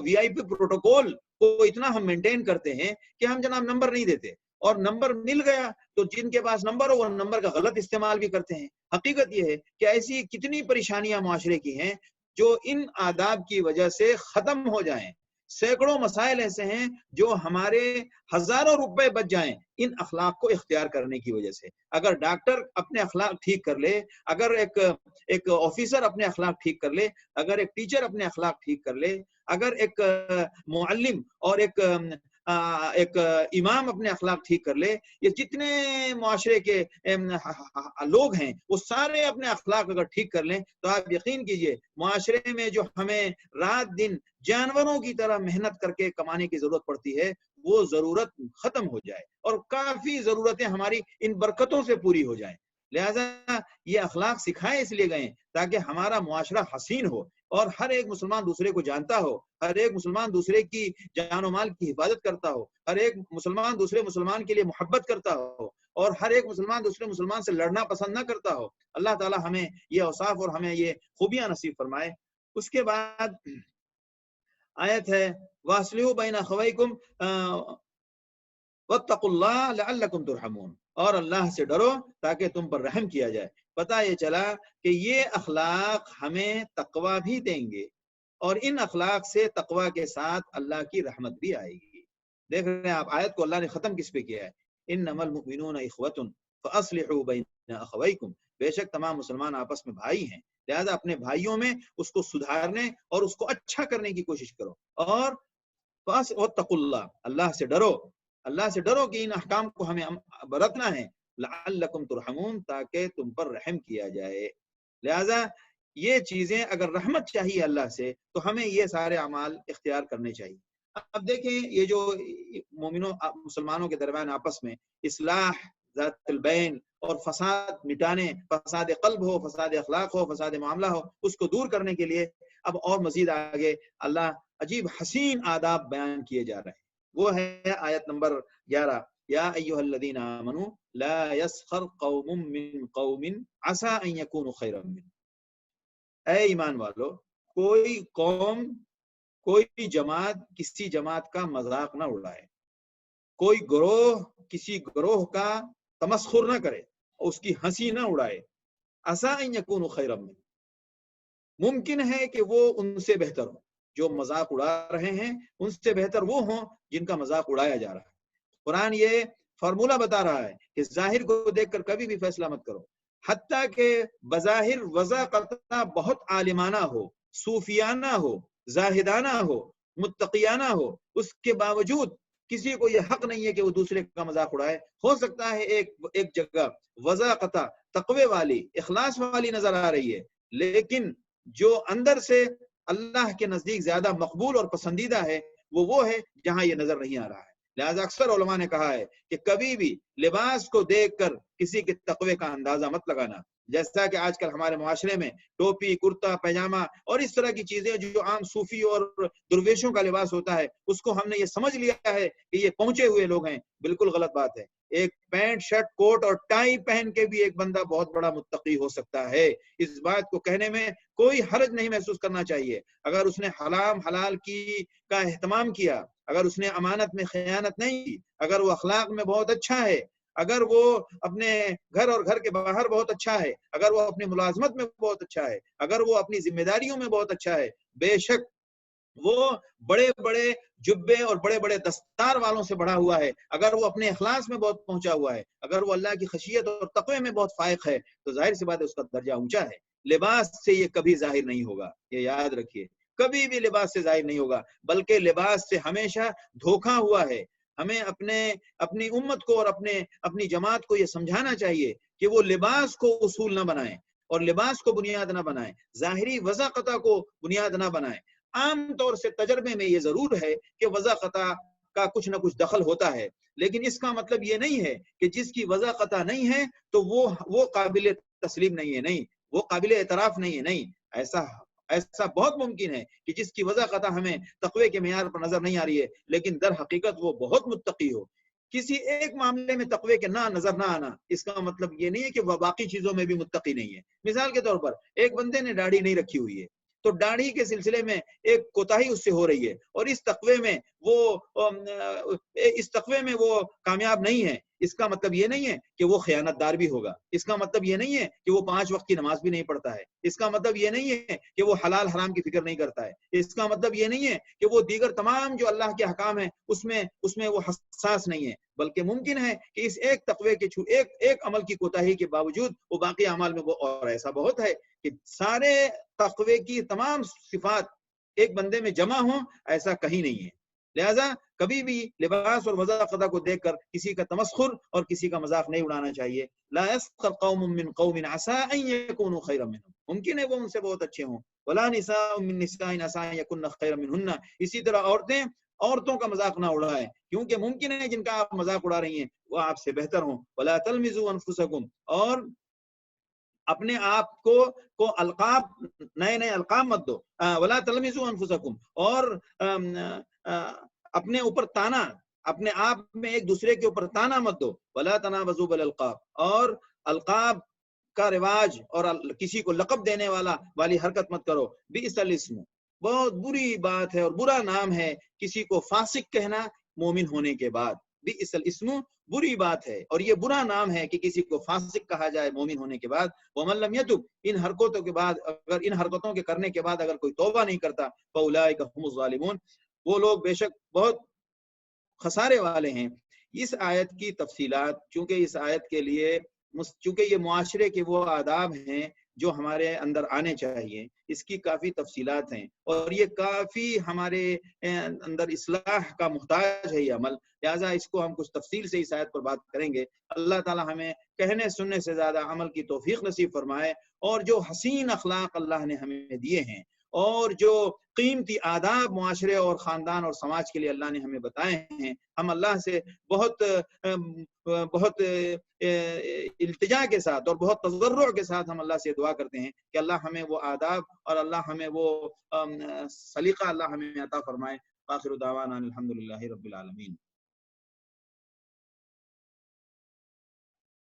وی آئی پی پروٹوکول کو اتنا ہم مینٹین کرتے ہیں کہ ہم جناب نمبر نہیں دیتے، اور نمبر مل گیا تو جن کے پاس نمبر ہو وہ نمبر کا غلط استعمال بھی کرتے ہیں۔ حقیقت یہ ہے کہ ایسی کتنی پریشانیاں معاشرے کی ہیں جو ان آداب کی وجہ سے ختم ہو جائیں۔ سینکڑوں مسائل ایسے ہیں جو ہمارے ہزاروں روپے بچ جائیں ان اخلاق کو اختیار کرنے کی وجہ سے۔ اگر ڈاکٹر اپنے اخلاق ٹھیک کر لے، اگر ایک آفیسر اپنے اخلاق ٹھیک کر لے، اگر ایک ٹیچر اپنے اخلاق ٹھیک کر لے، اگر ایک معلم اور ایک امام اپنے اخلاق ٹھیک کر لے، یہ جتنے معاشرے کے لوگ ہیں وہ سارے اپنے اخلاق اگر ٹھیک کر لیں تو آپ یقین کیجئے معاشرے میں جو ہمیں رات دن جانوروں کی طرح محنت کر کے کمانے کی ضرورت پڑتی ہے وہ ضرورت ختم ہو جائے، اور کافی ضرورتیں ہماری ان برکتوں سے پوری ہو جائیں۔ لہذا یہ اخلاق سکھائے اس لیے گئے تاکہ ہمارا معاشرہ حسین ہو، اور ہر ایک مسلمان دوسرے کو جانتا ہو، ہر ایک مسلمان دوسرے کی جان و مال کی حفاظت کرتا ہو، ہر ایک مسلمان دوسرے مسلمان کے لیے محبت کرتا ہو، اور ہر ایک مسلمان دوسرے مسلمان سے لڑنا پسند نہ کرتا ہو۔ اللہ تعالی ہمیں یہ اوصاف اور ہمیں یہ خوبیاں نصیب فرمائے۔ اس کے بعد آیت ہے وَأَصْلِحُوا بَيْنَ أَخَوَيْكُمْ وَاتَّقُوا اللَّهَ لَعَلَّكُمْ تُرْحَمُونَ، اور اللہ سے ڈرو تاکہ تم پر رحم کیا جائے۔ پتہ یہ چلا کہ یہ اخلاق ہمیں تقوی بھی دیں گے، اور ان اخلاق سے تقوی کے ساتھ اللہ کی رحمت بھی آئے گی۔ دیکھ رہے ہیں آپ آیت کو اللہ نے ختم کس پہ کیا ہے؟ انما المؤمنون اخوۃ فاصلحوا بین اخویکم، بے شک تمام مسلمان آپس میں بھائی ہیں، لہذا اپنے بھائیوں میں اس کو سدھارنے اور اس کو اچھا کرنے کی کوشش کرو، اور واتقوا اللہ، اللہ سے ڈرو، اللہ سے ڈرو کہ ان احکام کو ہمیں برتنا ہے، لعلکم ترحمون، تاکہ تم پر رحم کیا جائے۔ لہذا یہ چیزیں اگر رحمت چاہیے اللہ سے تو ہمیں یہ سارے اعمال اختیار کرنے چاہیے۔ اب دیکھیں یہ جو مومنوں مسلمانوں کے درمیان آپس میں اصلاح ذات البین اور فساد مٹانے، فساد قلب ہو، فساد اخلاق ہو، فساد معاملہ ہو، اس کو دور کرنے کے لیے اب اور مزید آگے اللہ عجیب حسین آداب بیان کیے جا رہے ہیں۔ وہ ہے آیت نمبر 11، یا ایھا الذین آمنوا لا یسخر قوم من قوم عسى ان یکونوا خیرا منهم، اے ایمان والو کوئی قوم، کوئی جماعت کسی جماعت کا مذاق نہ اڑائے، کوئی گروہ کسی گروہ کا تمسخر نہ کرے، اس کی ہنسی نہ اڑائے۔ عسى ان یکونوا خیرا منهم، ممکن ہے کہ وہ ان سے بہتر ہوں، جو مذاق اڑا رہے ہیں ان سے بہتر وہ ہوں جن کا مذاق اڑایا جا رہا ہے۔ قرآن یہ فارمولہ بتا رہا ہے کہ ظاہر کو دیکھ کر کبھی بھی فیصلہ مت کرو، حتیٰ کہ بظاہر وضع قطع بہت عالمانہ ہو، صوفیانہ ہو، زاہدانہ ہو، متقیانہ ہو، اس کے باوجود کسی کو یہ حق نہیں ہے کہ وہ دوسرے کا مذاق اڑائے. ہو سکتا ہے ایک جگہ وضاقتہ تقوی والی اخلاص والی نظر آ رہی ہے، لیکن جو اندر سے اللہ کے نزدیک زیادہ مقبول اور پسندیدہ ہے وہ ہے جہاں یہ نظر نہیں آ رہا ہے. لہذا اکثر علماء نے کہا ہے کہ کبھی بھی لباس کو دیکھ کر کسی کے تقوی کا اندازہ مت لگانا. جیسا کہ آج کل ہمارے معاشرے میں ٹوپی، کرتا، پیجامہ اور اس طرح کی چیزیں جو عام صوفی اور درویشوں کا لباس ہوتا ہے، اس کو ہم نے یہ سمجھ لیا ہے کہ یہ پہنچے ہوئے لوگ ہیں. بالکل غلط بات ہے. ایک پینٹ، شرٹ، کوٹ اور ٹائی پہن کے بھی ایک بندہ بہت بڑا متقی ہو سکتا ہے. اس بات کو کہنے میں کوئی حرج نہیں محسوس کرنا چاہیے. اگر اس نے حرام حلال کا اہتمام کیا، اگر اس نے امانت میں خیانت نہیں کی، اگر وہ اخلاق میں بہت اچھا ہے، اگر وہ اپنے گھر اور گھر کے باہر بہت اچھا ہے، اگر وہ اپنی ملازمت میں بہت اچھا ہے، اگر وہ اپنی ذمہ داریوں میں بہت اچھا ہے، بے شک وہ بڑے بڑے جبے اور بڑے بڑے دستار والوں سے بڑھا ہوا ہے. اگر وہ اپنے اخلاص میں بہت پہنچا ہوا ہے، اگر وہ اللہ کی خشیت اور تقوی میں بہت فائق ہے، تو ظاہر سی بات ہے اس کا درجہ اونچا ہے. لباس سے یہ کبھی ظاہر نہیں ہوگا، یہ یاد رکھیے. کبھی بھی لباس سے ظاہر نہیں ہوگا، بلکہ لباس سے ہمیشہ دھوکا ہوا ہے. ہمیں اپنی امت کو اور اپنی جماعت کو یہ سمجھانا چاہیے کہ وہ لباس کو اصول نہ بنائیں اور لباس کو بنیاد نہ بنائیں، ظاہری وضاقتہ کو بنیاد نہ بنائیں. عام طور سے تجربے میں یہ ضرور ہے کہ وضاقتہ کا کچھ نہ کچھ دخل ہوتا ہے، لیکن اس کا مطلب یہ نہیں ہے کہ جس کی وضاقتہ نہیں ہے تو وہ قابل تسلیم نہیں ہے، نہیں، وہ قابل اعتراف نہیں ہے. نہیں، ایسا بہت ممکن ہے کہ جس کی وضاقتہ ہمیں تقوی کے معیار پر نظر نہیں آ رہی ہے، لیکن در حقیقت وہ بہت متقی ہو. کسی ایک معاملے میں تقوی کے نظر نہ آنا، اس کا مطلب یہ نہیں ہے کہ وہ باقی چیزوں میں بھی متقی نہیں ہے. مثال کے طور پر ایک بندے نے داڑھی نہیں رکھی ہوئی ہے، تو داڑھی کے سلسلے میں ایک کوتاہی اس سے ہو رہی ہے، اور اس تقوی میں وہ کامیاب نہیں ہے. اس کا مطلب یہ نہیں ہے کہ وہ خیانت دار بھی ہوگا. اس کا مطلب یہ نہیں ہے کہ وہ 5 وقت کی نماز بھی نہیں پڑھتا ہے. اس کا مطلب یہ نہیں ہے کہ وہ حلال حرام کی فکر نہیں کرتا ہے. اس کا مطلب یہ نہیں ہے کہ وہ دیگر تمام جو اللہ کے احکام ہیں اس میں وہ حساس نہیں ہے. بلکہ ممکن ہے کہ اس ایک تقوی کے ایک عمل کی کوتاہی کے باوجود وہ باقی اعمال میں وہ، اور ایسا بہت ہے کہ سارے تقوی کی تمام صفات ایک بندے میں جمع ہوں، ایسا کہیں نہیں ہے. لہذا کبھی بھی لباس اور وضاقتہ کو دیکھ کر کسی کا تمسخر اور کسی کا مذاق نہیں اڑانا چاہیے. لا يسخر قوم من قوم عسى ان يكونوا خيرا منهم، ممکن ہے وہ ان سے بہت اچھے ہوں. ولا نساء من نساء عسى ان يكن خيرا منهن، اسی طرح عورتوں کا مذاق نہ اڑائیں، کیونکہ ممکن ہے جن کا آپ مذاق اڑا رہی ہیں وہ آپ سے بہتر ہوں. ولا تلمزوا انفسکم، اور اپنے آپ کو القاب، نئے القاب مت دو. ولا تلمزوا انفسکم، اور اپنے اوپر تانا، اپنے آپ میں ایک دوسرے کے اوپر تانا مت دو. ولا تنابزوا بالالقاب، اور القاب کا رواج اور کسی کو لقب دینے والی حرکت مت کرو. بئس الاسم، بہت بری بات ہے اور برا نام ہے کسی کو فاسق کہنا مومن ہونے کے بعد. بئس الاسم، بری بات ہے اور یہ برا نام ہے کہ کسی کو فاسق کہا جائے مومن ہونے کے بعد. ومن لم یتب، ان حرکتوں کے کرنے کے بعد اگر کوئی توبہ نہیں کرتا، فاولئک هم الظالمون، وہ لوگ بے شک بہت خسارے والے ہیں. اس آیت کی تفصیلات، چونکہ یہ معاشرے کے وہ آداب ہیں جو ہمارے اندر آنے چاہیے، اس کی کافی تفصیلات ہیں، اور یہ کافی ہمارے اندر اصلاح کا محتاج ہے یہ عمل. لہٰذا اس کو ہم کچھ تفصیل سے اس آیت پر بات کریں گے. اللہ تعالی ہمیں کہنے سننے سے زیادہ عمل کی توفیق نصیب فرمائے، اور جو حسین اخلاق اللہ نے ہمیں دیے ہیں اور جو قیمتی آداب معاشرے اور خاندان اور سماج کے لیے اللہ نے ہمیں بتائے ہیں، ہم اللہ سے بہت التجا کے ساتھ اور بہت تضرع کے ساتھ ہم اللہ سے دعا کرتے ہیں کہ اللہ ہمیں وہ آداب اور اللہ ہمیں وہ سلیقہ اللہ ہمیں عطا فرمائے. آخر دعوانا الحمدللہ رب العالمین.